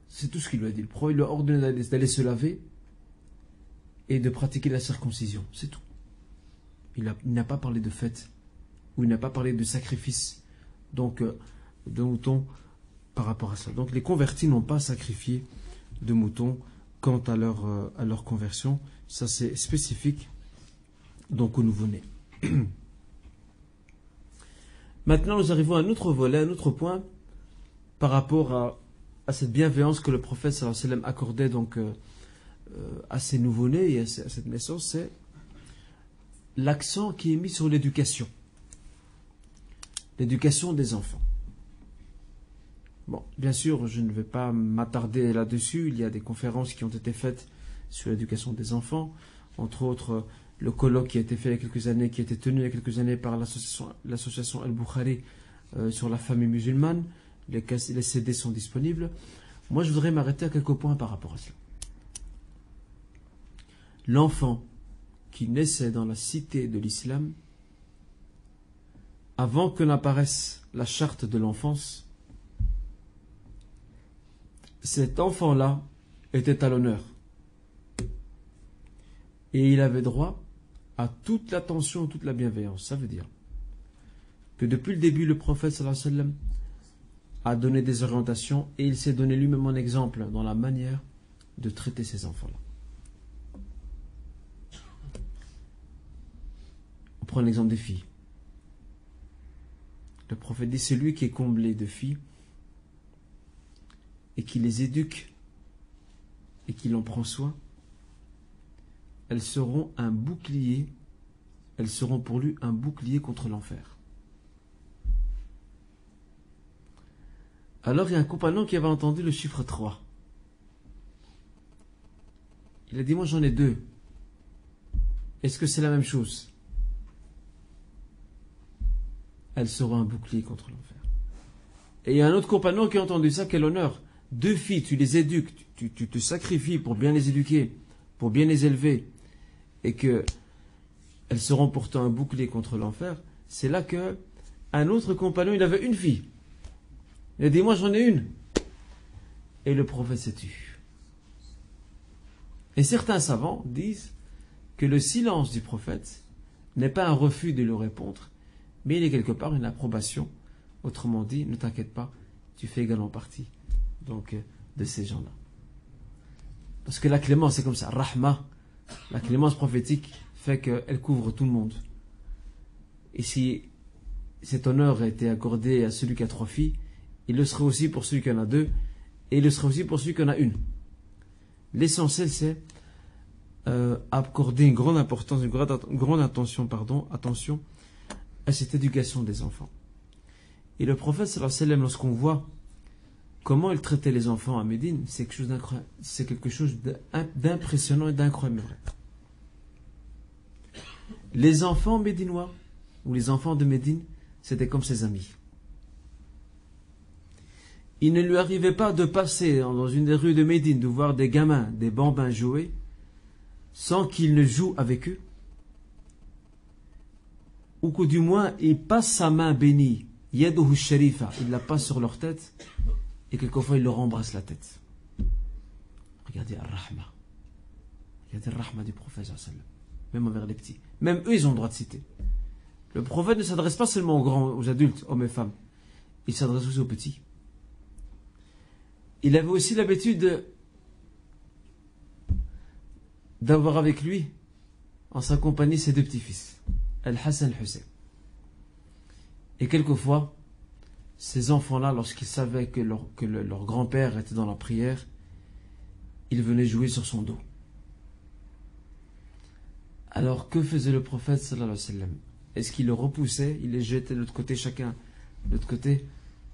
C'est tout ce qu'il lui a dit. Le prophète lui a ordonné d'aller se laver et de pratiquer la circoncision. C'est tout. Il n'a pas parlé de fête, ou il n'a pas parlé de sacrifice, donc de mouton par rapport à ça. Donc les convertis n'ont pas sacrifié de mouton quant à leur conversion. Ça c'est spécifique donc au nouveau-né. Maintenant nous arrivons à un autre volet, un autre point par rapport à cette bienveillance que le prophète sallallahu alayhi wa sallam accordait donc à ces nouveau-nés et à cette naissance, c'est l'accent qui est mis sur l'éducation. L'éducation des enfants. Bon, bien sûr, je ne vais pas m'attarder là-dessus. Il y a des conférences qui ont été faites sur l'éducation des enfants. Entre autres, le colloque qui a été fait il y a quelques années, qui a été tenu il y a quelques années par l'association Al-Bukhari sur la famille musulmane. Les CD sont disponibles. Moi, je voudrais m'arrêter à quelques points par rapport à cela. L'enfant qui naissait dans la cité de l'islam, avant que n'apparaisse la charte de l'enfance, cet enfant-là était à l'honneur. Et il avait droit à toute l'attention, toute la bienveillance. Ça veut dire que depuis le début, le prophète sallallahu alayhi wa sallam a donné des orientations et il s'est donné lui-même un exemple dans la manière de traiter ces enfants-là. On prend l'exemple des filles. Le prophète dit, celui qui est comblé de filles et qui les éduque et qui en prend soin, elles seront un bouclier, elles seront pour lui un bouclier contre l'enfer. Alors il y a un compagnon qui avait entendu le chiffre 3. Il a dit, moi j'en ai 2. Est-ce que c'est la même chose? Elles seront un bouclier contre l'enfer. Et il y a un autre compagnon qui a entendu ça, quel honneur. 2 filles, tu les éduques, tu te sacrifies pour bien les éduquer, pour bien les élever, et que elles seront pourtant un bouclier contre l'enfer. C'est là que un autre compagnon, il avait une fille. Il a dit, moi j'en ai une. Et le prophète s'est tu. Et certains savants disent que le silence du prophète n'est pas un refus de lui répondre, Mais il y a quelque part une approbation. Autrement dit, ne t'inquiète pas, tu fais également partie donc, de ces gens-là. Parce que la clémence, c'est comme ça. Rahma, la clémence prophétique fait qu'elle couvre tout le monde. Et si cet honneur a été accordé à celui qui a 3 filles, il le serait aussi pour celui qui en a 2, et il le serait aussi pour celui qui en a 1. L'essentiel, c'est accorder une grande importance, une grande attention à cette éducation des enfants. Et le prophète sallallahu alayhi wa sallam, lorsqu'on voit comment il traitait les enfants à Médine, c'est quelque chose d'impressionnant et d'incroyable. Les enfants médinois, ou les enfants de Médine, c'était comme ses amis. Il ne lui arrivait pas de passer dans une des rues de Médine, de voir des gamins, des bambins jouer, sans qu'il ne joue avec eux, ou que du moins il passe sa main bénie, yaduhu sharifa, il la passe sur leur tête, et quelquefois il leur embrasse la tête. Regardez Ar-Rahma. Regardez Ar-Rahma du prophète sallallahu alayhi wa sallam, même envers les petits. Même eux, ils ont le droit de citer. Le prophète ne s'adresse pas seulement aux grands, aux adultes, hommes et femmes. Il s'adresse aussi aux petits. Il avait aussi l'habitude d'avoir avec lui, en sa compagnie, ses 2 petits-fils, Al-Hassan et Al-Hussein. Et quelquefois, ces enfants-là, lorsqu'ils savaient que leur grand-père était dans la prière, ils venaient jouer sur son dos. Alors, que faisait le prophète sallallahu alayhi wa sallam? Est-ce qu'il le repoussait, il les jetait de l'autre côté, chacun de l'autre côté,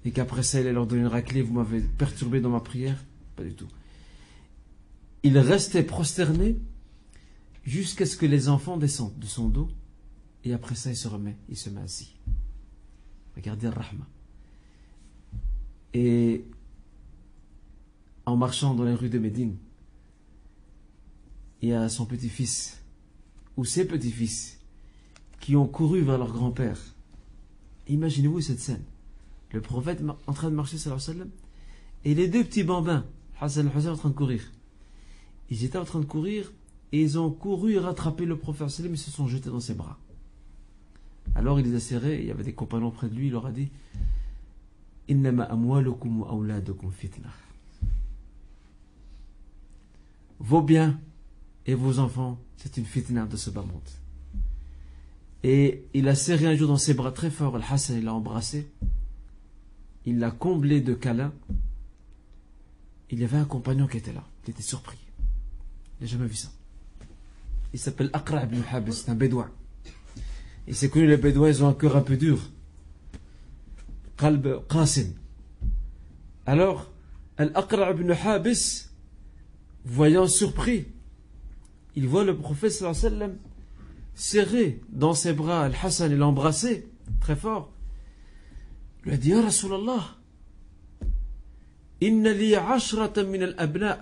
et qu'après ça, il allait leur donner une raclée, vous m'avez perturbé dans ma prière? Pas du tout. Il restait prosterné jusqu'à ce que les enfants descendent de son dos, et après ça, il se met assis. Regardez Ar-Rahma. Et en marchant dans les rues de Médine, il y a son petit-fils, ou ses petits-fils, qui ont couru vers leur grand-père. Imaginez-vous cette scène. Le prophète en train de marcher, sallallahu alayhi wa sallam, et les 2 petits bambins, Hassan et Hussein, en train de courir. Ils étaient en train de courir, et ils ont couru et rattrapé le prophète, sallallahu alayhi wa sallam, et se sont jetés dans ses bras. Alors il les a serrés, il y avait des compagnons près de lui, il leur a dit Innama amwalukum wa awladukum fitna. Vos biens et vos enfants, c'est une fitna de ce bas monde. Et il a serré un jour dans ses bras très fort, Al-Hassan, il l'a embrassé, il l'a comblé de câlins. Il y avait un compagnon qui était là, il était surpris. Il n'a jamais vu ça. Il s'appelle Aqra' ibn Habis, c'est un bédouin. Et c'est connu, les bédouins, ils ont un cœur un peu dur. Qalb Qasim. Alors, Al-Aqra' ibn Habis, voyant surpris, il voit le prophète sallallahu alayhi wa sallam serré dans ses bras, Al-Hassan, il l'a embrassé très fort. Il lui a dit, Ya Rasulallah, Inna li 'ashratan min al-abna'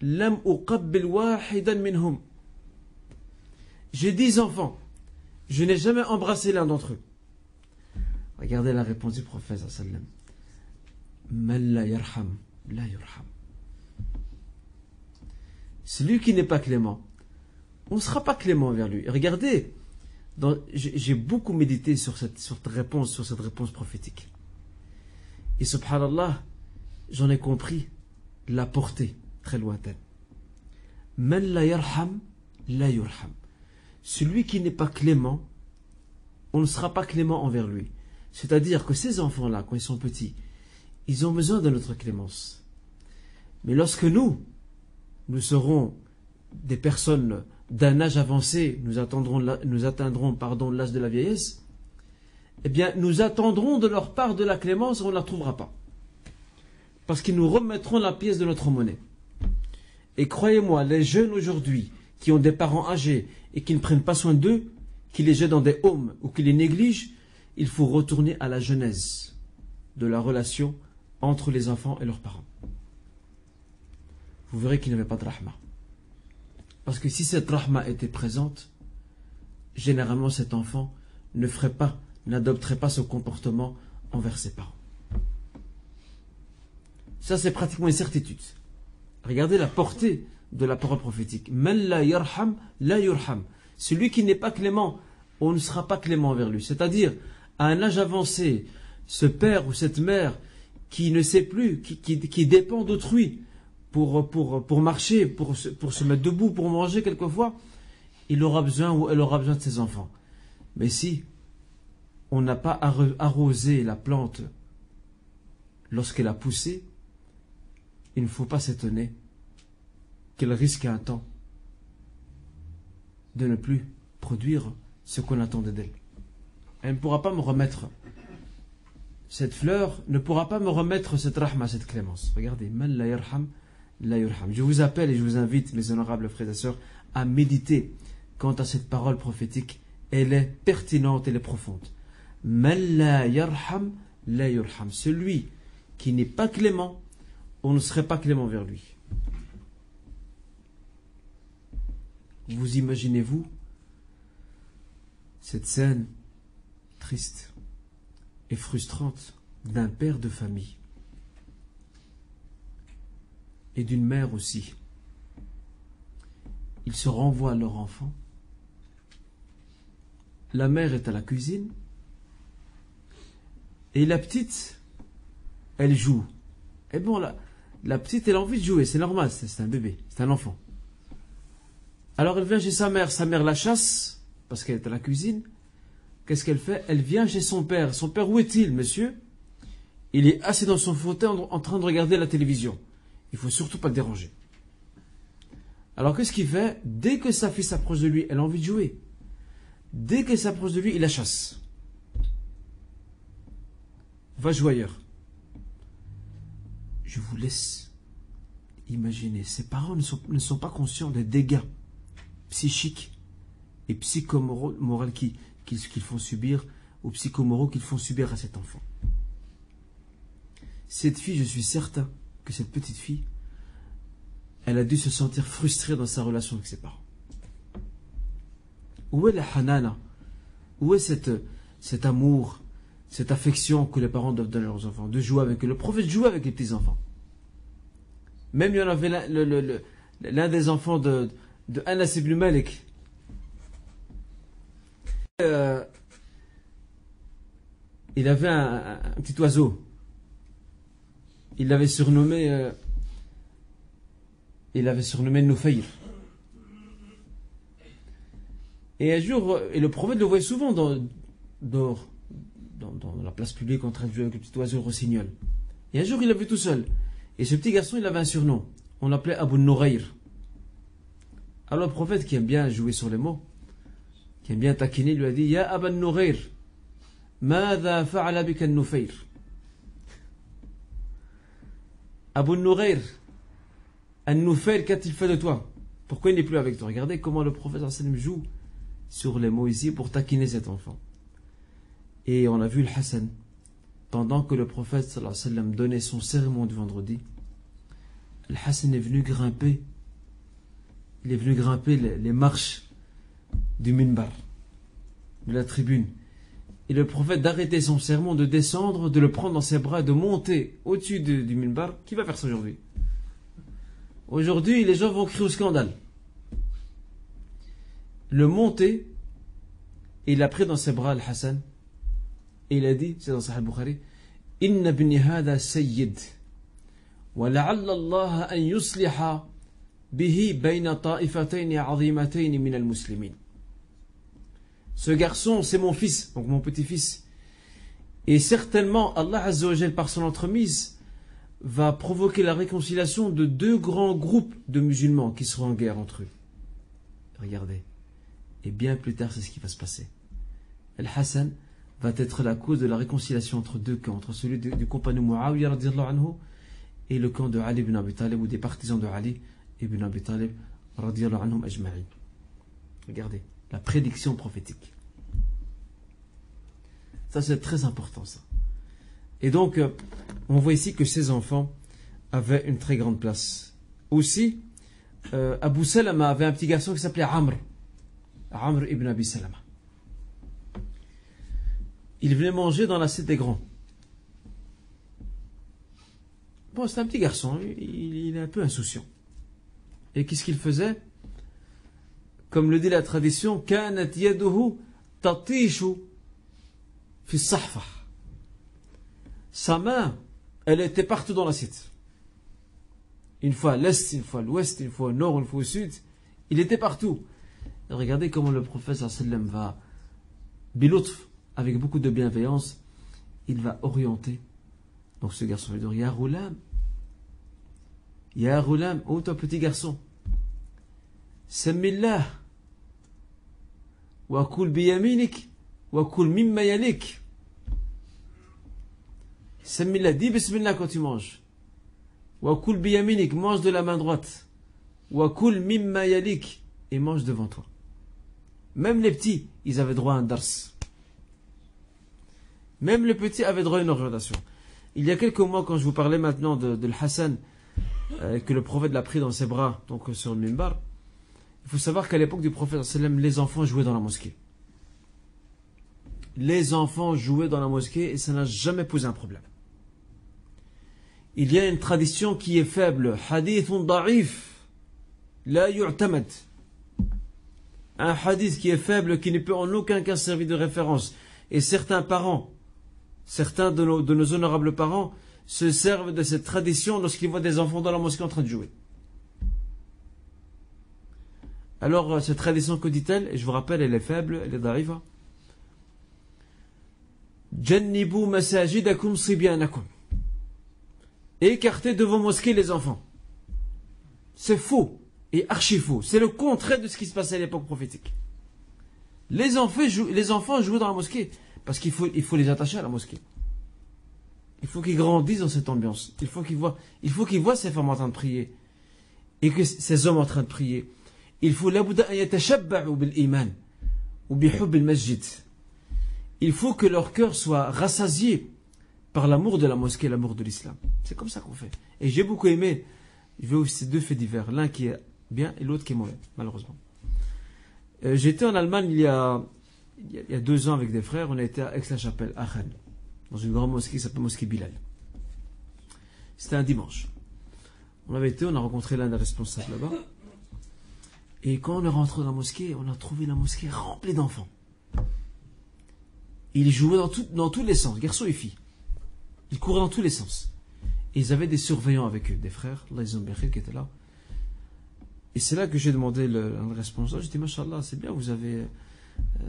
lam uqabbil wahidan minhum. J'ai 10 enfants, je n'ai jamais embrassé l'un d'entre eux. Regardez la réponse du prophète sallallahu alayhi wa sallam. Man la yarham, la yurham. Celui qui n'est pas clément, on ne sera pas clément envers lui. Regardez, j'ai beaucoup médité sur cette réponse prophétique. Et subhanallah, j'en ai compris la portée très lointaine. Man la yarham, la yurham. Celui qui n'est pas clément, on ne sera pas clément envers lui. C'est-à-dire que ces enfants-là, quand ils sont petits, ils ont besoin de notre clémence. Mais lorsque nous serons des personnes d'un âge avancé, nous atteindrons l'âge de la vieillesse, eh bien, nous attendrons de leur part de la clémence et on ne la trouvera pas. Parce qu'ils nous remettront la pièce de notre monnaie. Et croyez-moi, les jeunes aujourd'hui, qui ont des parents âgés et qui ne prennent pas soin d'eux, qui les jettent dans des hommes ou qui les négligent, il faut retourner à la genèse de la relation entre les enfants et leurs parents. Vous verrez qu'il n'y avait pas de rahma. Parce que si cette rahma était présente, généralement cet enfant n'adopterait pas ce comportement envers ses parents. Ça, c'est pratiquement une certitude. Regardez la portée de la parole prophétique. Man la yarham, la yurham. Celui qui n'est pas clément, on ne sera pas clément envers lui. C'est-à-dire, à un âge avancé, ce père ou cette mère qui ne sait plus, qui dépend d'autrui pour marcher, pour se mettre debout, pour manger quelquefois, il aura besoin ou elle aura besoin de ses enfants. Mais si on n'a pas arrosé la plante lorsqu'elle a poussé, il ne faut pas s'étonner qu'elle risque un temps de ne plus produire ce qu'on attendait d'elle. Elle ne pourra pas me remettre cette fleur, ne pourra pas me remettre cette rahma, cette clémence. Regardez, man la yarham, la yurham. Je vous appelle et je vous invite, mes honorables frères et sœurs, à méditer quant à cette parole prophétique. Elle est pertinente, elle est profonde. Man la yarham, la yurham. Celui qui n'est pas clément, on ne serait pas clément vers lui. Vous imaginez-vous cette scène triste et frustrante d'un père de famille et d'une mère aussi. Ils se renvoient à leur enfant. La mère est à la cuisine et la petite, elle joue. Et bon, la petite, elle a envie de jouer, c'est normal, c'est un bébé, c'est un enfant. Alors elle vient chez sa mère la chasse, parce qu'elle est à la cuisine. Qu'est-ce qu'elle fait? Elle vient chez son père. Son père, où est-il, monsieur? Il est assis dans son fauteuil en train de regarder la télévision. Il ne faut surtout pas le déranger. Alors qu'est-ce qu'il fait? Dès que sa fille s'approche de lui, elle a envie de jouer. Dès qu'elle s'approche de lui, il la chasse. Va jouer ailleurs. Je vous laisse imaginer. Ses parents ne sont pas conscients des dégâts psychiques et psychomoraux qu'ils font subir, ou psychomoraux qu'ils font subir à cet enfant. Cette fille, je suis certain que cette petite fille, elle a dû se sentir frustrée dans sa relation avec ses parents. Où est la hanana? Où est cet amour, cette affection que les parents doivent donner à leurs enfants, de jouer avec eux? Le prophète jouait avec les petits-enfants. Même il y en avait l'un des enfants de Anas ibn Malik. Il avait un petit oiseau. Il l'avait surnommé Nufayr. Et un jour, et le prophète le voyait souvent dans la place publique en train de jouer avec le petit oiseau rossignol. Et un jour, il l'a vu tout seul. Et ce petit garçon, il avait un surnom. On l'appelait Abu Nourair. Alors le prophète, qui aime bien jouer sur les mots, qui aime bien taquiner, lui a dit: Ya Abu Nourair, Mada fa'ala bika Nufayr. Abu Nourair, An-Nufayr, qu'a-t-il fait de toi? Pourquoi il n'est plus avec toi? Regardez comment le prophète joue sur les mots ici pour taquiner cet enfant. Et on a vu le Hassan, pendant que le prophète sallallahu alayhi wa sallam donnait son sermon du vendredi, le Hassan est venu grimper. Il est venu grimper les marches du minbar, de la tribune. Et le prophète d'arrêter son sermon, de descendre, de le prendre dans ses bras, de monter au-dessus du minbar. Qui va faire ça aujourd'hui? Aujourd'hui, les gens vont crier au scandale. Le monter, et il a pris dans ses bras le Hassan, et il a dit, c'est dans Sahih al-Bukhari, Inna bni hada sayyid, wa la'alla Allah an yusliha bihi bayna ta'ifatayn 'azimatayn min al-muslimin. Ce garçon, c'est mon fils, donc mon petit-fils. Et certainement, Allah Azza wa Jal, par son entremise, va provoquer la réconciliation de deux grands groupes de musulmans qui seront en guerre entre eux. Regardez. Et bien plus tard, c'est ce qui va se passer. Al-Hassan va être la cause de la réconciliation entre deux camps, entre celui du compagnon Muawiyah radiyallahu anhu et le camp de Ali ibn Abi Talib, ou des partisans de Ali ibn Abi Talib radiyallahu anhum ajma'in. Regardez, la prédiction prophétique. Ça, c'est très important, ça. Et donc, on voit ici que ces enfants avaient une très grande place. Aussi, Abu Salama avait un petit garçon qui s'appelait Amr ibn Abi Salama. Il venait manger dans l'assiette des grands. Bon, c'est un petit garçon, il est un peu insouciant. Et qu'est-ce qu'il faisait? Comme le dit la tradition, كانت يده تطيش fi sahfa. Sa main, elle était partout dans l'assiette. Une fois à l'est, une fois à l'ouest, une fois au nord, une fois au sud. Il était partout. Et regardez comment le prophète sallam va, bilutf, avec beaucoup de bienveillance, il va orienter. Donc ce garçon va dire, Ya Ghulam, oh toi petit garçon, Sammillah, wa kul biyaminik, wa kul mimma yalik. Sammillah, dis bismillah quand tu manges. Wa kul biyaminik, mange de la main droite. Wa kul mimma yalik, et mange devant toi. Même les petits, ils avaient droit à un dars. Même les petits avaient droit à une orientation. Il y a quelques mois, quand je vous parlais maintenant de l'Hassan, que le prophète l'a pris dans ses bras, donc sur le minbar, il faut savoir qu'à l'époque du prophète, les enfants jouaient dans la mosquée. Les enfants jouaient dans la mosquée et ça n'a jamais posé un problème. Il y a une tradition qui est faible, hadithun da'if, la yu'tamad. Un hadith qui est faible, qui ne peut en aucun cas servir de référence. Et certains parents, certains de nos honorables parents, se servent de cette tradition lorsqu'ils voient des enfants dans la mosquée en train de jouer. Alors, cette tradition, que dit-elle? Et je vous rappelle, elle est faible, elle est d'arriva. Jannibu masajidakum sibyanakum. Écartez de vos mosquées les enfants. C'est faux et archi faux. C'est le contraire de ce qui se passait à l'époque prophétique. Les enfants jouaient dans la mosquée parce qu'il faut les attacher à la mosquée. Il faut qu'ils grandissent dans cette ambiance. Il faut qu'ils voient ces femmes en train de prier et que ces hommes en train de prier. Il faut il faut que leur cœur soit rassasié par l'amour de la mosquée, l'amour de l'islam. C'est comme ça qu'on fait. Et j'ai beaucoup aimé, je vais aussi deux faits divers, l'un qui est bien et l'autre qui est mauvais, malheureusement. J'étais en Allemagne il y a 2 ans avec des frères, on a été à Aix-la-Chapelle, à Rennes, dans une grande mosquée qui s'appelle Mosquée Bilal. C'était un dimanche. On a rencontré l'un des responsables là-bas. Et quand on est rentré dans la mosquée, on a trouvé la mosquée remplie d'enfants. Ils jouaient dans tous les sens, garçons et filles. Ils couraient dans tous les sens. Et ils avaient des surveillants avec eux, des frères, Allah ils ont bien qui étaient là. Et c'est là que j'ai demandé le responsable. J'ai dit, Mashallah, c'est bien, vous avez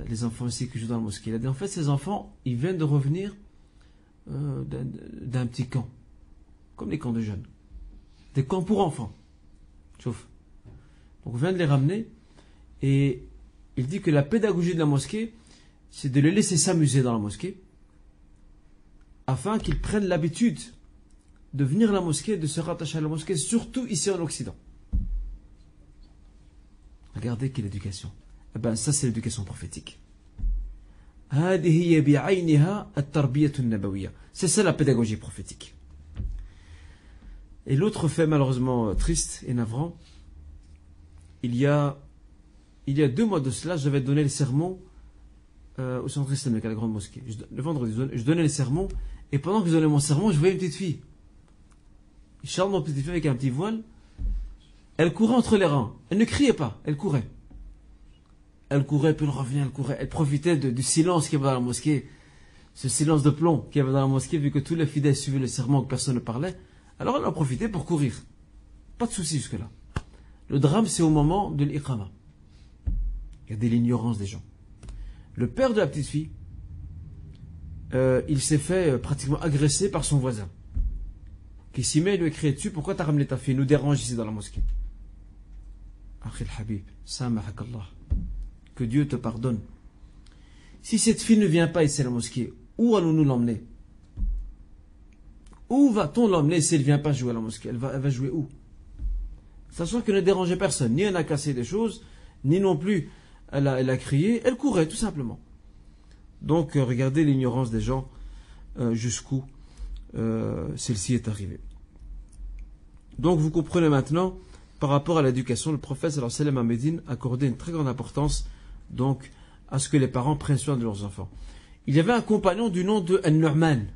les enfants ici qui jouent dans la mosquée. Il a dit, en fait, ces enfants, ils viennent de revenir d'un petit camp. Comme les camps de jeunes. Des camps pour enfants. Sauf. Donc on vient de les ramener. Et il dit que la pédagogie de la mosquée, c'est de les laisser s'amuser dans la mosquée, afin qu'ils prennent l'habitude de venir à la mosquée, de se rattacher à la mosquée, surtout ici en Occident. Regardez quelle éducation. Eh ben, ça c'est l'éducation prophétique. C'est ça la pédagogie prophétique. Et l'autre fait malheureusement triste et navrant, il y a 2 mois de cela, j'avais donné le sermon au centre islamique, à la grande mosquée. Le vendredi, je donnais les sermons, et pendant que je donnais mon sermon, je voyais une petite fille. Inch'Allah, une petite fille avec un petit voile, elle courait entre les rangs. Elle ne criait pas, elle courait. Elle courait, puis elle revenait, elle courait. Elle profitait du silence qu'il y avait dans la mosquée, ce silence de plomb qu'il y avait dans la mosquée, vu que tous les fidèles suivaient le sermon, que personne ne parlait. Alors elle en profitait pour courir. Pas de souci jusque-là. Le drame, c'est au moment de l'iqama. Regardez l'ignorance des gens. Le père de la petite fille, il s'est fait pratiquement agresser par son voisin. Qui s'y met et lui a crié dessus, pourquoi t'as ramené ta fille, nous dérange ici dans la mosquée. Akhil Habib, samahakallah. Que Dieu te pardonne. Si cette fille ne vient pas ici à la mosquée, où allons-nous l'emmener? Où va-t-on l'emmener si elle ne vient pas jouer à la mosquée? Elle va jouer où? Sachant qu'elle ne dérangeait personne, ni elle a cassé des choses, ni non plus elle a crié, elle courait tout simplement. Donc regardez l'ignorance des gens jusqu'où celle-ci est arrivée. Donc vous comprenez maintenant, par rapport à l'éducation, le prophète sallallahu alayhi wa sallam à Médine accordait une très grande importance donc à ce que les parents prennent soin de leurs enfants. Il y avait un compagnon du nom de An-Nu'man.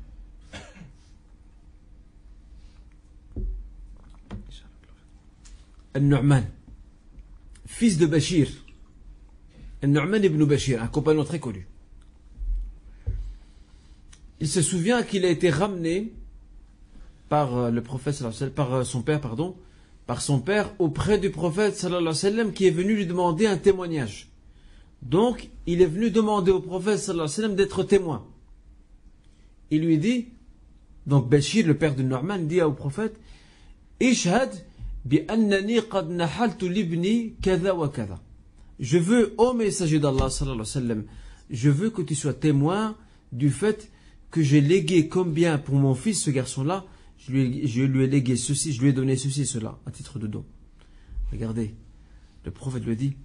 An-Nu'man, fils de Bachir. An-Nu'man ibn Bachir, un compagnon très connu. il se souvient qu'il a été ramené par le prophète, par son père, pardon, par son père auprès du prophète sallallahu alayhi wa sallam, qui est venu lui demander un témoignage. Donc, il est venu demander au prophète sallallahu alayhi wa sallam d'être témoin. Il lui dit, donc Bachir, le père de Norman, dit au prophète, Ishhad bi annani qad nahaltu libni kada wa kada. Je veux, ô messager d'Allah sallallahu alayhi wa sallam, je veux que tu sois témoin du fait que j'ai légué comme bien pour mon fils, ce garçon-là, je lui ai légué ceci, je lui ai donné ceci, cela, à titre de don. Regardez, le prophète lui dit,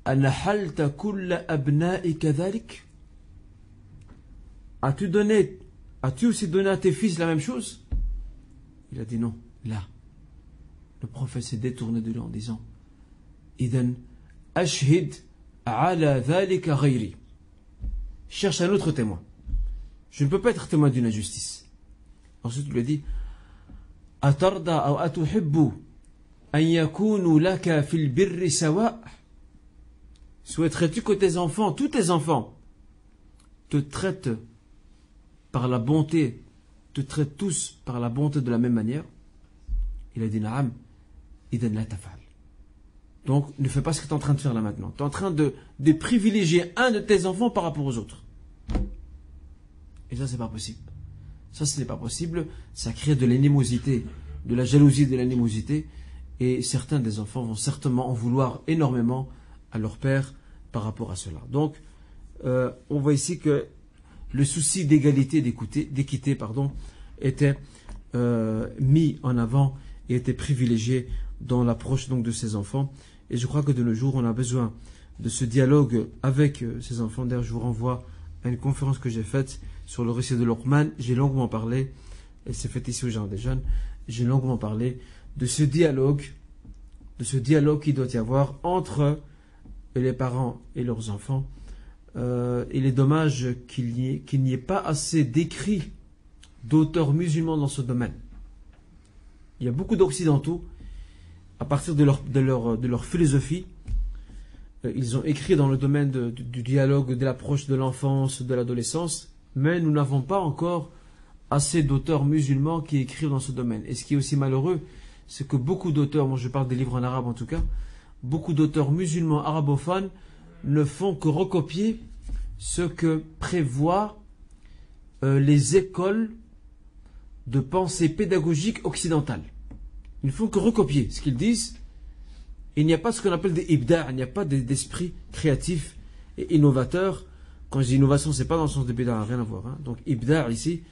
Anahalta kulla abna'i kadhalik? As-tu aussi donné à tes fils la même chose? Il a dit non. Là, le prophète s'est détourné de lui en disant, Idan ashhid ala dhalika ghayri. Cherche un autre témoin. Je ne peux pas être témoin d'une injustice. Ensuite, il lui a dit, Atarda ou atuhibbu an yakunu laka fil birri sawa'? Souhaiterais-tu que tes enfants, tous tes enfants, te traitent par la bonté, te traitent tous par la bonté de la même manière? Il a dit, Naam, idan la tafal. Donc, ne fais pas ce que tu es en train de faire là maintenant. Tu es en train de privilégier un de tes enfants par rapport aux autres. Et ça, c'est pas possible. Ça, ce n'est pas possible. Ça crée de l'animosité, de la jalousie, de l'animosité. Et certains des enfants vont certainement en vouloir énormément à leur père par rapport à cela. Donc, on voit ici que le souci d'égalité, d'équité, était mis en avant et était privilégié dans l'approche donc de ces enfants. Et je crois que de nos jours, on a besoin de ce dialogue avec ces enfants. D'ailleurs, je vous renvoie à une conférence que j'ai faite sur le récit de Luqman. J'ai longuement parlé, et c'est fait ici au Jardin des Jeunes, j'ai longuement parlé de ce dialogue qu'il doit y avoir entre les parents et leurs enfants. Il est dommage qu'il n'y ait pas assez d'écrits d'auteurs musulmans dans ce domaine. Il y a beaucoup d'occidentaux, à partir de leur philosophie, ils ont écrit dans le domaine du dialogue, de l'approche de l'enfance, de l'adolescence, mais nous n'avons pas encore assez d'auteurs musulmans qui écrivent dans ce domaine. Et ce qui est aussi malheureux, c'est que beaucoup d'auteurs, moi je parle des livres en arabe en tout cas, beaucoup d'auteurs musulmans arabophones ne font que recopier ce que prévoient les écoles de pensée pédagogique occidentale. Ils ne font que recopier ce qu'ils disent. Il n'y a pas ce qu'on appelle des ibda', il n'y a pas d'esprit créatif et innovateur. Quand je dis innovation, ce n'est pas dans le sens de bida', rien à voir. Hein. Donc ibda' ici,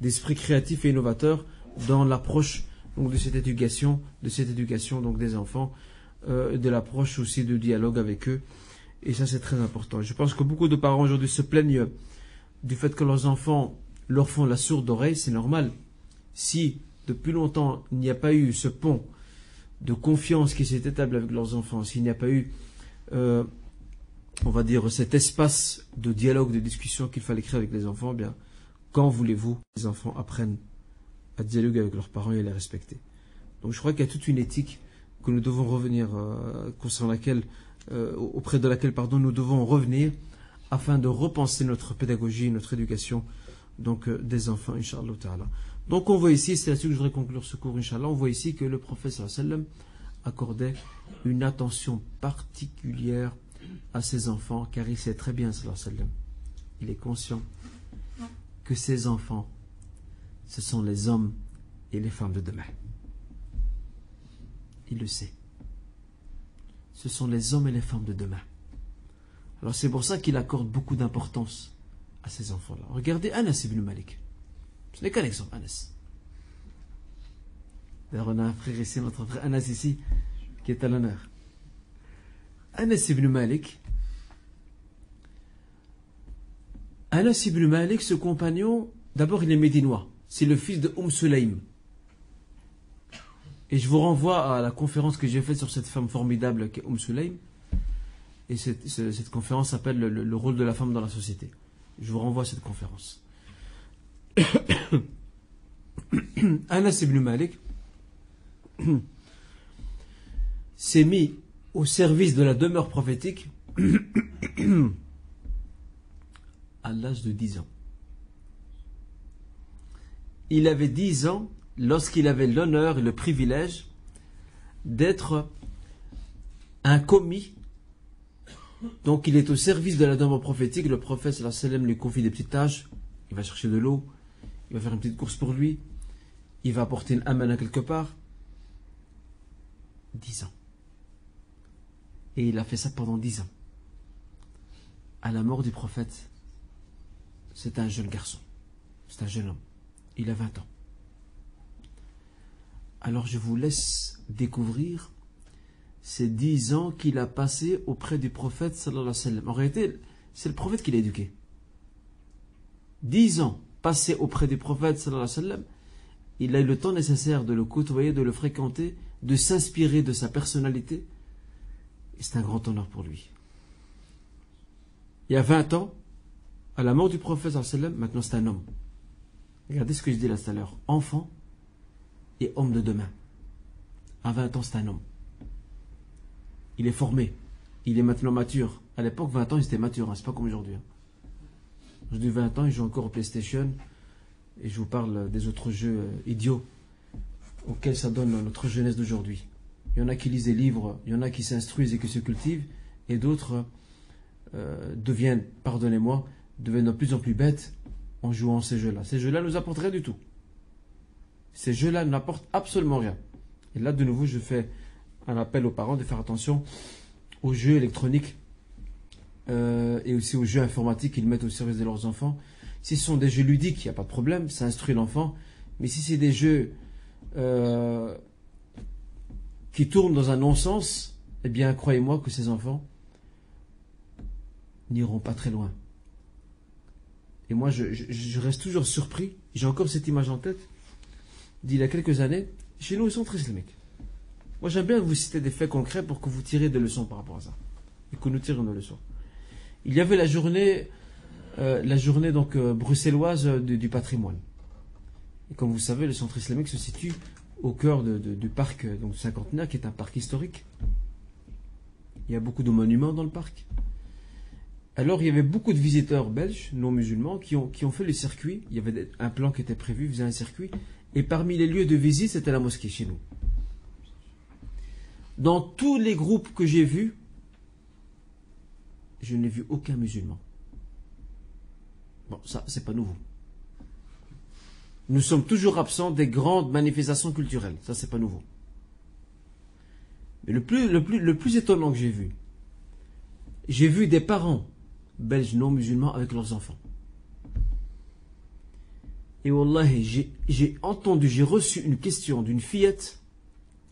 d'esprit créatif et innovateur dans l'approche donc, de cette éducation donc, des enfants, de l'approche aussi de dialogue avec eux. Et ça, c'est très important. Je pense que beaucoup de parents aujourd'hui se plaignent du fait que leurs enfants leur font la sourde oreille. C'est normal. Si, depuis longtemps, il n'y a pas eu ce pont de confiance qui s'est établi avec leurs enfants, s'il n'y a pas eu, on va dire, cet espace de dialogue, de discussion qu'il fallait créer avec les enfants, eh bien, quand voulez-vous que les enfants apprennent à dialoguer avec leurs parents et à les respecter? Donc je crois qu'il y a toute une éthique que nous devons revenir, auprès de laquelle nous devons revenir afin de repenser notre pédagogie, notre éducation donc, des enfants, Inch'Allah Ta'ala. Donc on voit ici, c'est là-dessus que je voudrais conclure ce cours, Inch'Allah, on voit ici que le prophète sallallahu alayhi wa sallam accordait une attention particulière à ses enfants, car il sait très bien, sallallahu alayhi wa sallam, il est conscient que ses enfants, ce sont les hommes et les femmes de demain. Il le sait. Ce sont les hommes et les femmes de demain. Alors c'est pour ça qu'il accorde beaucoup d'importance à ces enfants-là. Regardez Anas ibn Malik. Ce n'est qu'un exemple, Anas. D'ailleurs, on a un frère ici, notre frère Anas ici, qui est à l'honneur. Anas ibn Malik, ce compagnon, d'abord il est médinois. C'est le fils de Sulaym. Et je vous renvoie à la conférence que j'ai faite sur cette femme formidable qui est Sulaym. Et cette conférence s'appelle le rôle de la femme dans la société. Je vous renvoie à cette conférence. Anas ibn Malik s'est mis au service de la demeure prophétique à l'âge de 10 ans. il avait 10 ans lorsqu'il avait l'honneur et le privilège d'être un commis. Donc il est au service de la demande prophétique. Le prophète sallallahu alayhi wa sallam lui confie des petites tâches. Il va chercher de l'eau, il va faire une petite course pour lui, il va apporter une amana quelque part. 10 ans. Et il a fait ça pendant 10 ans. À la mort du prophète, c'est un jeune garçon, c'est un jeune homme. Il a 20 ans. Alors je vous laisse découvrir ces 10 ans qu'il a passé auprès du prophète sallallahu alayhi wa sallam. En réalité, c'est le prophète qui l'a éduqué. 10 ans passés auprès du prophète sallallahu alayhi wa sallam, il a eu le temps nécessaire de le côtoyer, de le fréquenter, de s'inspirer de sa personnalité. Et c'est un grand honneur pour lui. Il y a 20 ans, à la mort du prophète sallallahu alayhi wa sallam, maintenant c'est un homme. Regardez ce que je dis là tout à l'heure. Enfant et homme de demain. À 20 ans, c'est un homme. Il est formé. Il est maintenant mature. À l'époque, 20 ans, il était mature. Hein, c'est pas comme aujourd'hui. Hein. Aujourd'hui, 20 ans, il joue encore au PlayStation. Et je vous parle des autres jeux idiots auxquels ça donne notre jeunesse d'aujourd'hui. Il y en a qui lisent des livres, il y en a qui s'instruisent et qui se cultivent, et d'autres deviennent, pardonnez-moi, deviennent de plus en plus bêtes en jouant ces jeux-là. Ces jeux-là ne nous apportent rien du tout. Ces jeux-là n'apportent absolument rien. Et là, de nouveau, je fais un appel aux parents de faire attention aux jeux électroniques et aussi aux jeux informatiques qu'ils mettent au service de leurs enfants. Si ce sont des jeux ludiques, il n'y a pas de problème, ça instruit l'enfant. Mais si c'est des jeux qui tournent dans un non-sens, eh bien, croyez-moi que ces enfants n'iront pas très loin. Et moi, je reste toujours surpris. J'ai encore cette image en tête d'il y a quelques années. Chez nous, ils sont très islamiques. Moi, j'aime bien vous citer des faits concrets pour que vous tirez des leçons par rapport à ça. Et que nous tirions des leçons. Il y avait la journée donc bruxelloise du patrimoine. Et comme vous savez, le centre islamique se situe au cœur du parc donc cinquantenaire, qui est un parc historique. Il y a beaucoup de monuments dans le parc. Alors il y avait beaucoup de visiteurs belges, non musulmans, qui ont fait le circuit. Il y avait un plan qui était prévu, ils faisaient un circuit. Et parmi les lieux de visite, c'était la mosquée chez nous. Dans tous les groupes que j'ai vus, je n'ai vu aucun musulman. Bon, ça, c'est pas nouveau. Nous sommes toujours absents des grandes manifestations culturelles. Ça, c'est pas nouveau. Mais le plus étonnant que j'ai vu des parents belges non musulmans avec leurs enfants. Et wallahi, j'ai reçu une question d'une fillette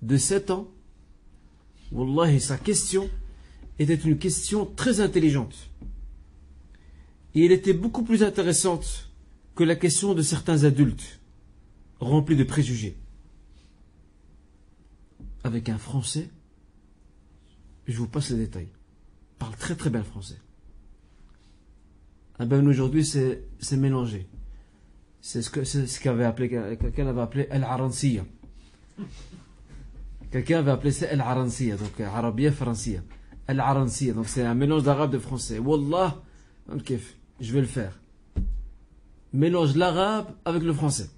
de 7 ans. Wallahi, sa question était une question très intelligente. Et elle était beaucoup plus intéressante que la question de certains adultes remplis de préjugés. Avec un Français, je vous passe les détails, parle très très bien le français. Ah ben aujourd'hui c'est mélangé. C'est ce qu'avait appelé, quelqu'un avait appelé Al-Aransiya. Quelqu'un avait appelé ça Al-Aransiya, donc Arabia Francia. Al-Aransiya, donc c'est un mélange d'arabe et de français. Wallah, je vais le faire. Mélange l'arabe avec le français.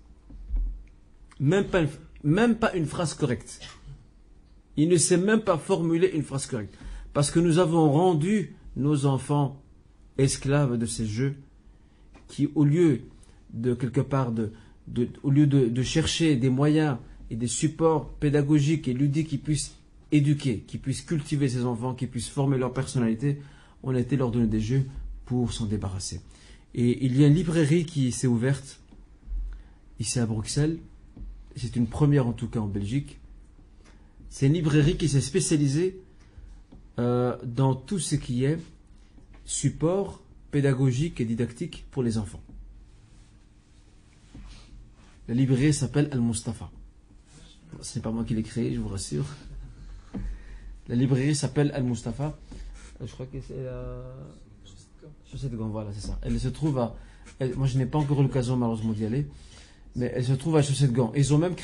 Même pas une phrase correcte. Il ne sait même pas formuler une phrase correcte. Parce que nous avons rendu nos enfants esclaves de ces jeux qui, au lieu de quelque part au lieu de chercher des moyens et des supports pédagogiques et ludiques qui puissent éduquer, qui puissent cultiver ces enfants, qui puissent former leur personnalité, on a été leur donner des jeux pour s'en débarrasser. Et il y a une librairie qui s'est ouverte ici à Bruxelles. C'est une première en tout cas en Belgique. C'est une librairie qui s'est spécialisée dans tout ce qui est support pédagogique et didactique pour les enfants. La librairie s'appelle Al-Mustafa. Ce n'est pas moi qui l'ai créée, je vous rassure. La librairie s'appelle Al-Mustafa. Je crois que c'est Chaussée de Gand, voilà, c'est ça. Elle se trouve à... moi, je n'ai pas encore eu l'occasion malheureusement d'y aller, mais elle se trouve à Chaussée de Gand. Ils ont même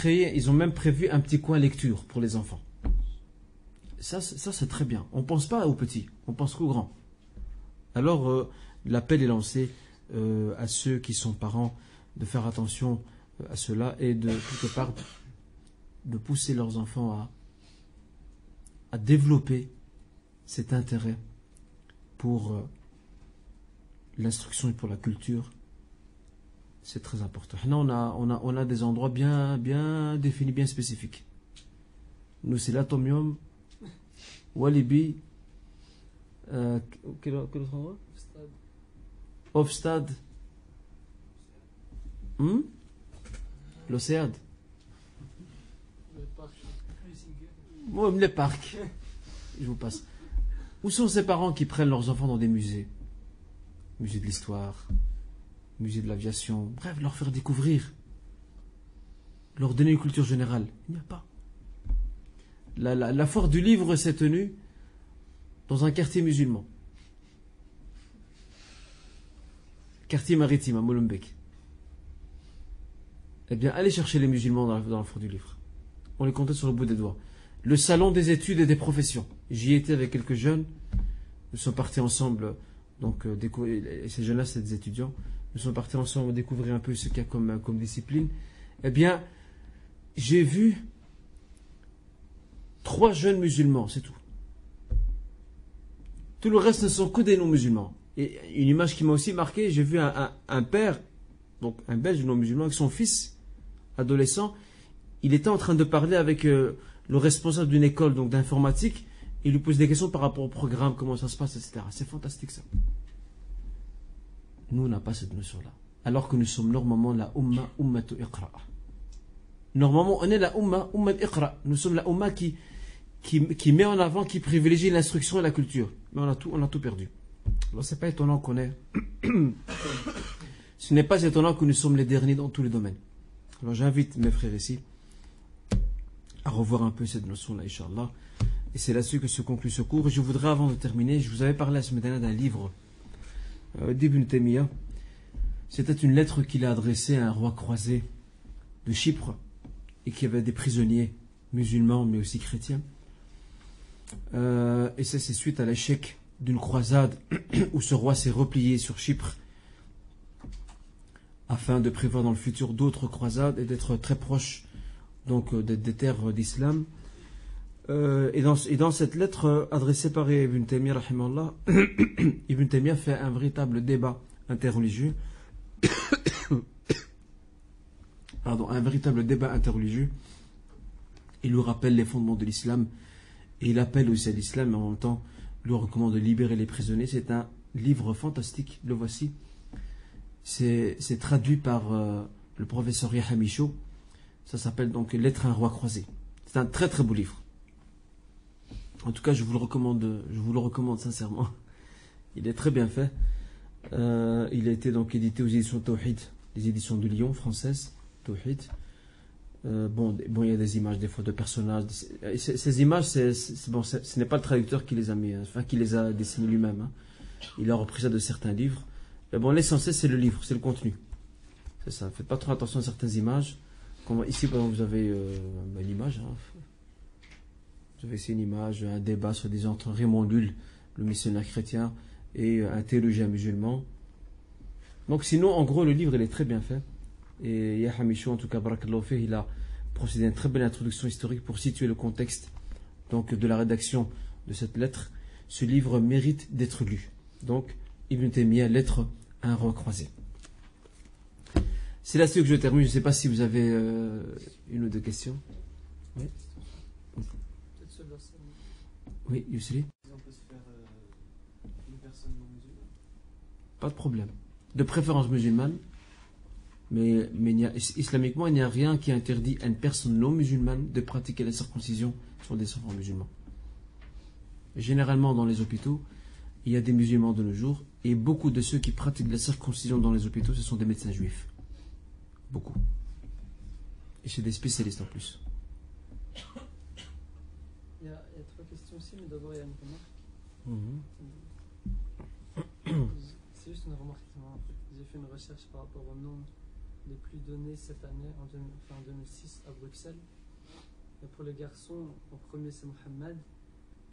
prévu un petit coin lecture pour les enfants. Ça c'est très bien. On ne pense pas aux petits, on pense qu'aux grands. Alors, l'appel est lancé à ceux qui sont parents de faire attention à cela et de quelque part de pousser leurs enfants à développer cet intérêt pour l'instruction et pour la culture. C'est très important. Là, on a des endroits bien définis, bien spécifiques. Nous, c'est l'Atomium, Walibi, quel autre endroit? Hofstad. L'Océade. Moi, les parcs. Je vous passe. Où sont ces parents qui prennent leurs enfants dans des musées? Musée de l'histoire, musée de l'aviation, bref, leur faire découvrir, leur donner une culture générale. Il n'y a pas. La foire du livre s'est tenue dans un quartier musulman. Quartier maritime à Molenbeek. Eh bien, allez chercher les musulmans dans la foire du livre. On les comptait sur le bout des doigts. Le salon des études et des professions. J'y étais avec quelques jeunes. Nous sommes partis ensemble, donc ces jeunes-là, c'est des étudiants. Nous sommes partis ensemble découvrir un peu ce qu'il y a comme discipline. Eh bien, j'ai vu 3 jeunes musulmans, c'est tout. Tout le reste ne sont que des non-musulmans. Et une image qui m'a aussi marqué, j'ai vu un père, donc un belge non-musulman, avec son fils adolescent. Il était en train de parler avec le responsable d'une école donc d'informatique. Il lui pose des questions par rapport au programme, comment ça se passe, etc. C'est fantastique ça. Nous, on n'a pas cette notion-là. Alors que nous sommes normalement la umma, ummatu iqra. Normalement, on est la umma, ummat iqra. Nous sommes la umma qui met en avant, qui privilégie l'instruction et la culture. Mais on a tout perdu. Alors, c'est pas étonnant qu'on ait. Ce n'est pas étonnant que nous sommes les derniers dans tous les domaines. Alors, j'invite mes frères ici à revoir un peu cette notion-là, Inch'Allah. Et c'est là-dessus que se conclut ce cours. Et je voudrais, avant de terminer, je vous avais parlé la semaine dernière d'un livre d'Ibn Taymiyyah. C'était une lettre qu'il a adressée à un roi croisé de Chypre et qui avait des prisonniers musulmans mais aussi chrétiens. Et ça, c'est suite à l'échec d'une croisade où ce roi s'est replié sur Chypre afin de prévoir dans le futur d'autres croisades et d'être très proche donc des terres d'islam. Et dans cette lettre adressée par Ibn Taymiyyah, rahimallah, Ibn Taymiyyah fait un véritable débat interreligieux. Un véritable débat interreligieux. Il nous rappelle les fondements de l'islam et il appelle aussi à l'islam, mais en même temps, il lui recommande de libérer les prisonniers. C'est un livre fantastique, le voici. C'est traduit par le professeur Yahya Michaud. Ça s'appelle donc Lettre à un roi croisé. C'est un très très beau livre. En tout cas, je vous le recommande sincèrement. Il est très bien fait. Il a été donc édité aux éditions Tawhid, les éditions de Lyon, françaises, Tawhid. Bon, il y a des images des fois de personnages. Ces images, ce n'est pas le traducteur qui les a mis, enfin qui les a dessinées lui-même. Hein. Il a repris ça de certains livres. Mais bon, l'essentiel c'est le livre, c'est le contenu. C'est ça. Faites pas trop attention à certaines images. Comme ici, par exemple, vous avez une image. Hein. Vous avez ici une image, un débat soi-disant entre Raymond Lull, le missionnaire chrétien, et un théologien musulman. Donc sinon, en gros, le livre, il est très bien fait. Et Yahya Michaud, en tout cas, barakallahu fih, il a procédé à une très belle introduction historique pour situer le contexte donc, de la rédaction de cette lettre. Ce livre mérite d'être lu. Donc, Ibn Taymiyyah, lettre à un roi croisé. C'est là-dessus que je termine. Je ne sais pas si vous avez une ou deux questions. Oui. Oui, Yusri. On peut se faire une personne non musulmane. Pas de problème. De préférence musulmane, mais islamiquement, il n'y a rien qui interdit à une personne non musulmane de pratiquer la circoncision sur des enfants musulmans. Généralement, dans les hôpitaux, il y a des musulmans de nos jours, et beaucoup de ceux qui pratiquent la circoncision dans les hôpitaux, ce sont des médecins juifs. Beaucoup. Et c'est des spécialistes en plus. Il y a 3 questions aussi, mais d'abord il y a une remarque. C'est juste une remarque qui m'a fait. J'ai fait une recherche par rapport au nom les plus donnés cette année, en 2006 à Bruxelles. Et pour les garçons, en premier c'est Mohamed,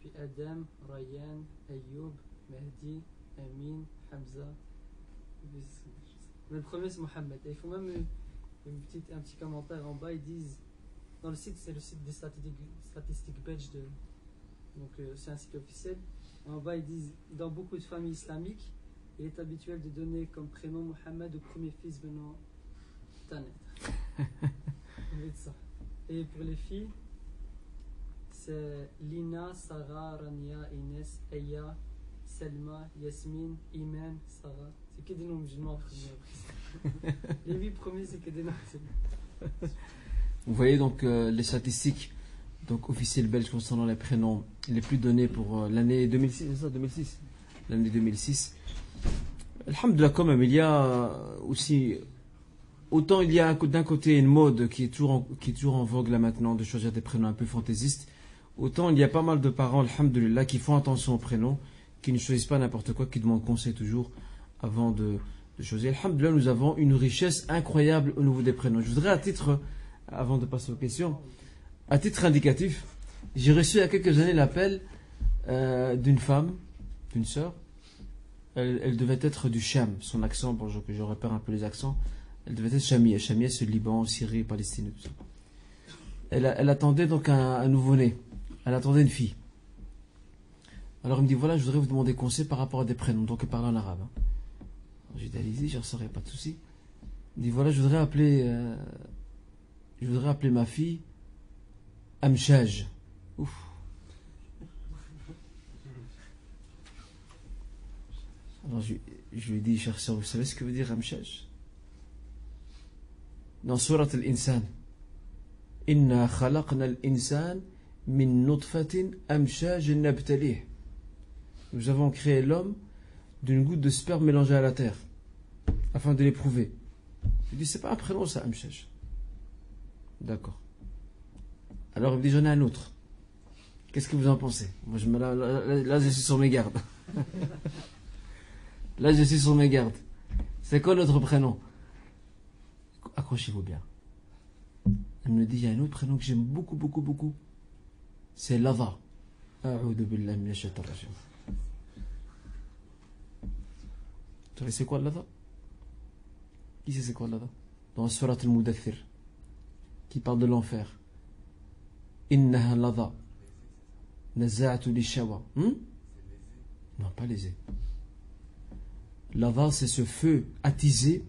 puis Adam, Ryan, Ayoub, Mehdi, Amin, Hamza. Mais le premier c'est Mohamed. Et il faut même un petit commentaire en bas, ils disent, dans le site, c'est le site des statistiques belges, donc c'est un site officiel. En bas, ils disent, dans beaucoup de familles islamiques, il est habituel de donner comme prénom Mohammed au premier fils venant à naître. Et pour les filles, c'est Lina, Sarah, Rania, Inès, Eya, Selma, Yasmine, Iman, Sarah. C'est que des noms musulmans. Les 8 premiers, c'est que des noms musulmans. Vous voyez donc les statistiques donc officielles belges concernant les prénoms les plus donnés pour l'année 2006, c'est ça, 2006, l'année 2006. Alhamdulillah, quand même, il y a aussi, autant il y a d'un côté une mode qui est toujours en vogue là maintenant de choisir des prénoms un peu fantaisistes, autant il y a pas mal de parents, alhamdulillah, qui font attention aux prénoms, qui ne choisissent pas n'importe quoi, qui demandent conseil toujours avant de choisir. Alhamdulillah, nous avons une richesse incroyable au niveau des prénoms. Je voudrais avant de passer aux questions, à titre indicatif, j'ai reçu il y a quelques années l'appel d'une femme, d'une sœur. Elle devait être du Cham, son accent, bon, je repère un peu les accents. Elle devait être chamia. Chamia, c'est le Liban, Syrie, Palestine, tout ça. Elle attendait donc un nouveau-né. Elle attendait une fille. Alors elle me dit, voilà, je voudrais vous demander conseil par rapport à des prénoms. Donc elle parle en arabe. Hein. J'ai dit, allez-y, j'en saurais pas de souci. Elle me dit, voilà, je voudrais appeler ma fille Amchaj. Ouf. Alors je lui ai dit, cher sœur, vous savez ce que veut dire Amchaj? Dans Surat al-Insan, Inna khalaqna al-insan min nutfatin amshaj nabtalih. Nous avons créé l'homme d'une goutte de sperme mélangée à la terre, afin de l'éprouver. Je lui dis, c'est pas un prénom ça, Amchaj. D'accord. Alors il me dit, j'en ai un autre. Qu'est-ce que vous en pensez? Moi, là, je suis sur mes gardes. Là, je suis sur mes gardes. C'est quoi notre prénom? Accrochez-vous bien. Elle me dit, il y a un autre prénom que j'aime beaucoup, beaucoup, beaucoup. C'est Lava. A'udhu billahi minash shaitanir rajim. Vous savez c'est quoi Lava? Qui sait c'est quoi Lava? Dans Surat al-Mudaththir, qui parle de l'enfer. Innaha Lava. Naza'atu lishawa. Non, pas lésé. Lava, c'est ce feu attisé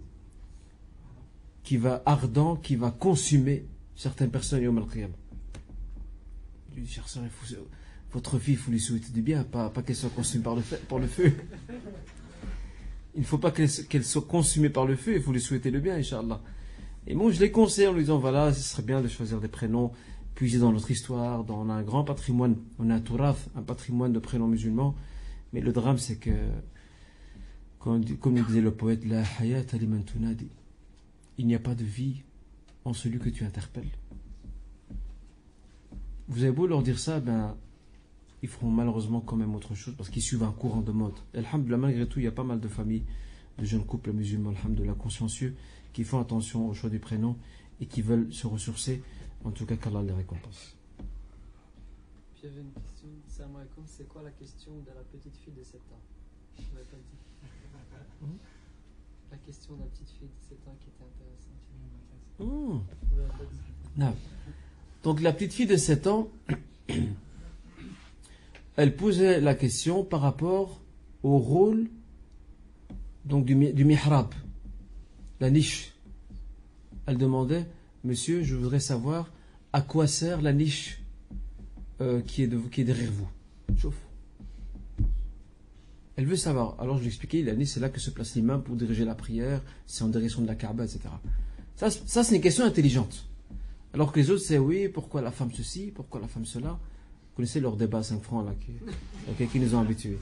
qui va ardent, qui va consumer certaines personnes yawm al-qiyamah. Je dis, cher sœur, votre fille, il faut lui souhaiter du bien, pas qu'elle soit consumée par le feu. Il ne faut pas qu'elle soit consumée par le feu, il faut lui souhaiter le bien, Inch'Allah. Et moi, je les conseille en lui disant, voilà, ce serait bien de choisir des prénoms puisés dans notre histoire, on a un grand patrimoine, on a un tourath, un patrimoine de prénoms musulmans, mais le drame, c'est que, comme le disait le poète, la hayata liman tunadi. Il n'y a pas de vie en celui que tu interpelles. Vous avez beau leur dire ça, ils feront malheureusement quand même autre chose parce qu'ils suivent un courant de mode. Alhamdulillah, malgré tout, il y a pas mal de familles, de jeunes couples musulmans, alhamdulillah, consciencieux, qui font attention au choix du prénom et qui veulent se ressourcer. En tout cas, qu'Allah les récompense. Puis il y avait une question, salam alaikum, c'est quoi la question de la petite fille de 7 ans? Je l'avais pas dit. La question de la petite fille de 7 ans qui était intéressante. Non. Donc la petite fille de 7 ans, elle posait la question par rapport au rôle donc du mihrab, la niche. Elle demandait, monsieur, je voudrais savoir à quoi sert la niche qui est derrière vous. Chauffe. Elle veut savoir. Alors je lui expliquais, la niche c'est là que se place l'imam pour diriger la prière, c'est en direction de la Kaaba, etc. Ça c'est une question intelligente. Alors que les autres c'est oui, pourquoi la femme ceci, pourquoi la femme cela. Vous connaissez leur débat à 5 francs là qui nous ont habitués.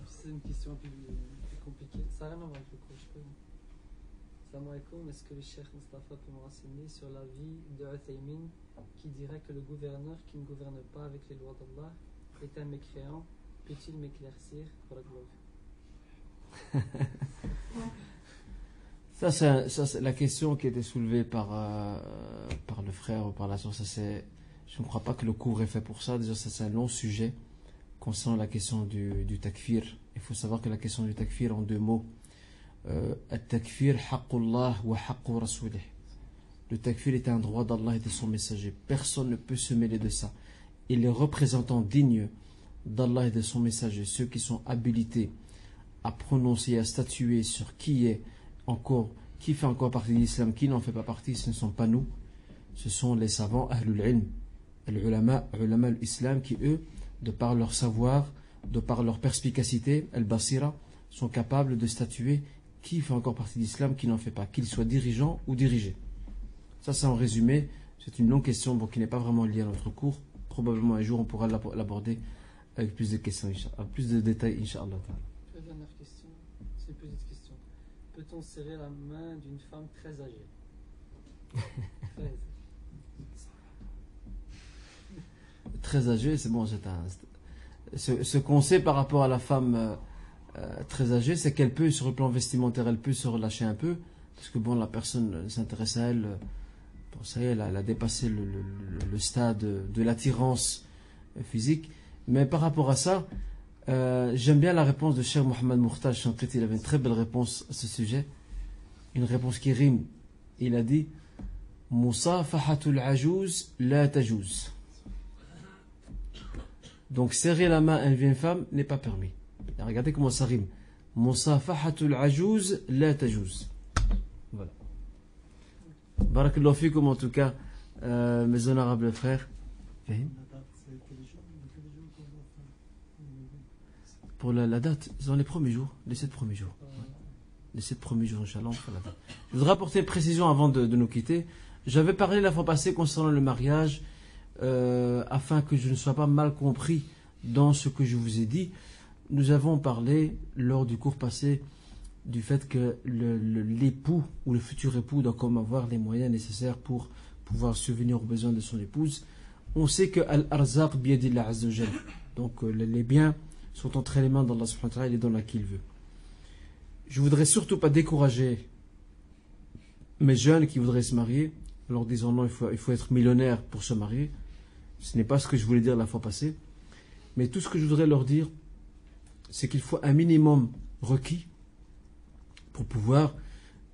C'est une question un peu compliquée. Ça n'a rien à voir avec le cours. Salam alaikum, est-ce que le Cheikh Mustafa peut me renseigner sur l'avis de Uthaymin qui dirait que le gouverneur qui ne gouverne pas avec les lois d'Allah est un mécréant? Peut-il m'éclaircir? Ça, c'est la question qui a été soulevée par le frère ou par la soeur. Je ne crois pas que le cours est fait pour ça. Déjà, ça, c'est un long sujet concernant la question du takfir. Il faut savoir que la question du takfir, en 2 mots, At-takfir haqqullah wa haqqu rasulih. Le takfir est un droit d'Allah et de son messager. Personne ne peut se mêler de ça. Et les représentants dignes d'Allah et de son messager, ceux qui sont habilités à prononcer et à statuer sur qui fait encore partie de l'islam, qui n'en fait pas partie, ce ne sont pas nous, ce sont les savants, ahlul ilm, al-ulama l'islam, qui eux, de par leur savoir, de par leur perspicacité, al-basira, sont capables de statuer qui fait encore partie de l'islam, qui n'en fait pas, qu'il soit dirigeant ou dirigé. Ça, c'est en résumé. C'est une longue question qui n'est pas vraiment liée à notre cours. Probablement un jour on pourra l'aborder avec plus de questions, plus de détails, Inch'Allah. La dernière question, c'est une petite question. Peut-on serrer la main d'une femme très âgée? Très âgée, c'est bon. Ce qu'on sait par rapport à la femme très âgée, c'est qu'elle peut, sur le plan vestimentaire, elle peut se relâcher un peu, parce que bon, la personne s'intéresse à elle. Bon, ça y est, elle a dépassé le stade de l'attirance physique. Mais par rapport à ça, j'aime bien la réponse de Cheikh Mohamed Mourtaj Chankrit. Il avait une très belle réponse à ce sujet. Une réponse qui rime. Il a dit Musafahatul ajouz la tajouz. Donc serrer la main à une vieille femme n'est pas permis. Et regardez comment ça rime. Musafahatul ajouz la tajouz. Voilà. Barakallahu fikum en tout cas, mes honorables frères. Pour la date, c'est dans les premiers jours, les 7 premiers jours. Les 7 premiers jours, Inch'Allah, on fera la date. Je voudrais apporter une précision avant de nous quitter. J'avais parlé la fois passée concernant le mariage, afin que je ne sois pas mal compris dans ce que je vous ai dit. Nous avons parlé, lors du cours passé, du fait que l'époux ou le futur époux doit comme avoir les moyens nécessaires pour pouvoir subvenir aux besoins de son épouse. On sait que Al-Arzaq biyadillah azza wa jal. Donc les biens sont entre les mains d'Allah subhanahu wa ta'ala, il est dans la qu'il veut. Je voudrais surtout pas décourager mes jeunes qui voudraient se marier, en leur disant non, il faut être millionnaire pour se marier. Ce n'est pas ce que je voulais dire la fois passée. Mais tout ce que je voudrais leur dire, c'est qu'il faut un minimum requis pour pouvoir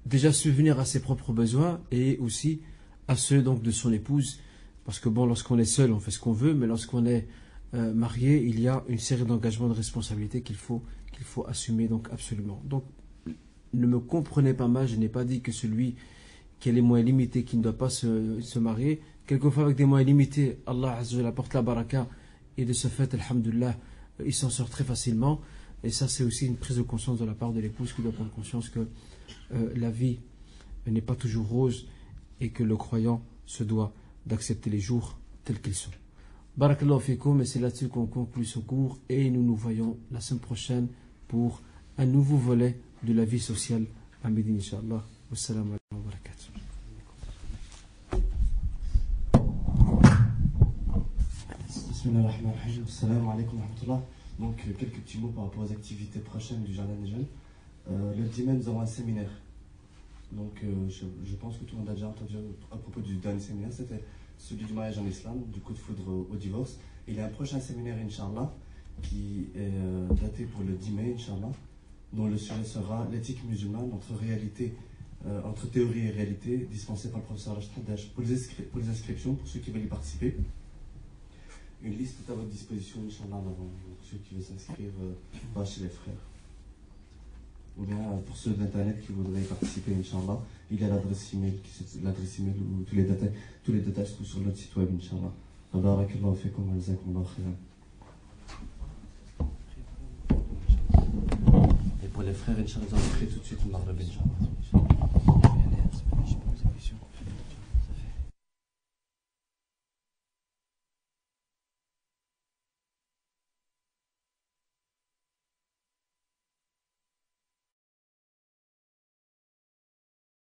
déjà subvenir à ses propres besoins et aussi à ceux donc de son épouse. Parce que bon, lorsqu'on est seul, on fait ce qu'on veut, mais lorsqu'on est marié, il y a une série d'engagements, de responsabilités qu'il faut assumer donc absolument. Donc, ne me comprenez pas mal, je n'ai pas dit que celui qui a les moyens limités, qui ne doit pas se marier, quelquefois avec des moyens limités, Allah Azza wa Jalla apporte la baraka, et de ce fait, alhamdulillah, il s'en sort très facilement. Et ça, c'est aussi une prise de conscience de la part de l'épouse qui doit prendre conscience que la vie n'est pas toujours rose et que le croyant se doit d'accepter les jours tels qu'ils sont. Barakallahu fikum, et c'est là-dessus qu'on conclut ce cours et nous nous voyons la semaine prochaine pour un nouveau volet de la vie sociale à Médine, Inch'Allah. Wassalamu alaikum wa barakatuh. Bismillahirrahmanirrahim. Assalamu alaikum wa rahmatullah. Donc, quelques petits mots par rapport aux activités prochaines du Jardin des Jeunes. Le dimanche, nous avons un séminaire. Donc, je pense que tout le monde a déjà entendu à propos du dernier séminaire. C'était celui du mariage en islam, du coup de foudre au divorce. Il y a un prochain séminaire, Inch'Allah, qui est daté pour le 10 mai, Inch'Allah, dont le sujet sera l'éthique musulmane entre théorie et réalité, dispensé par le professeur Rachid. Pour les inscriptions, pour ceux qui veulent y participer, une liste est à votre disposition, Inch'Allah, pour ceux qui veulent s'inscrire chez les frères. Ou bien pour ceux d'Internet qui voudraient y participer, Inch'Allah, il y a l'adresse email où tous les détails se trouvent sur notre site web, Inch'Allah. Barakallahu fikum wa jazakumullahu khairan. Et pour les frères, Inch'Allah, ils ont écrit tout de suite le maghreb, Inch'Allah.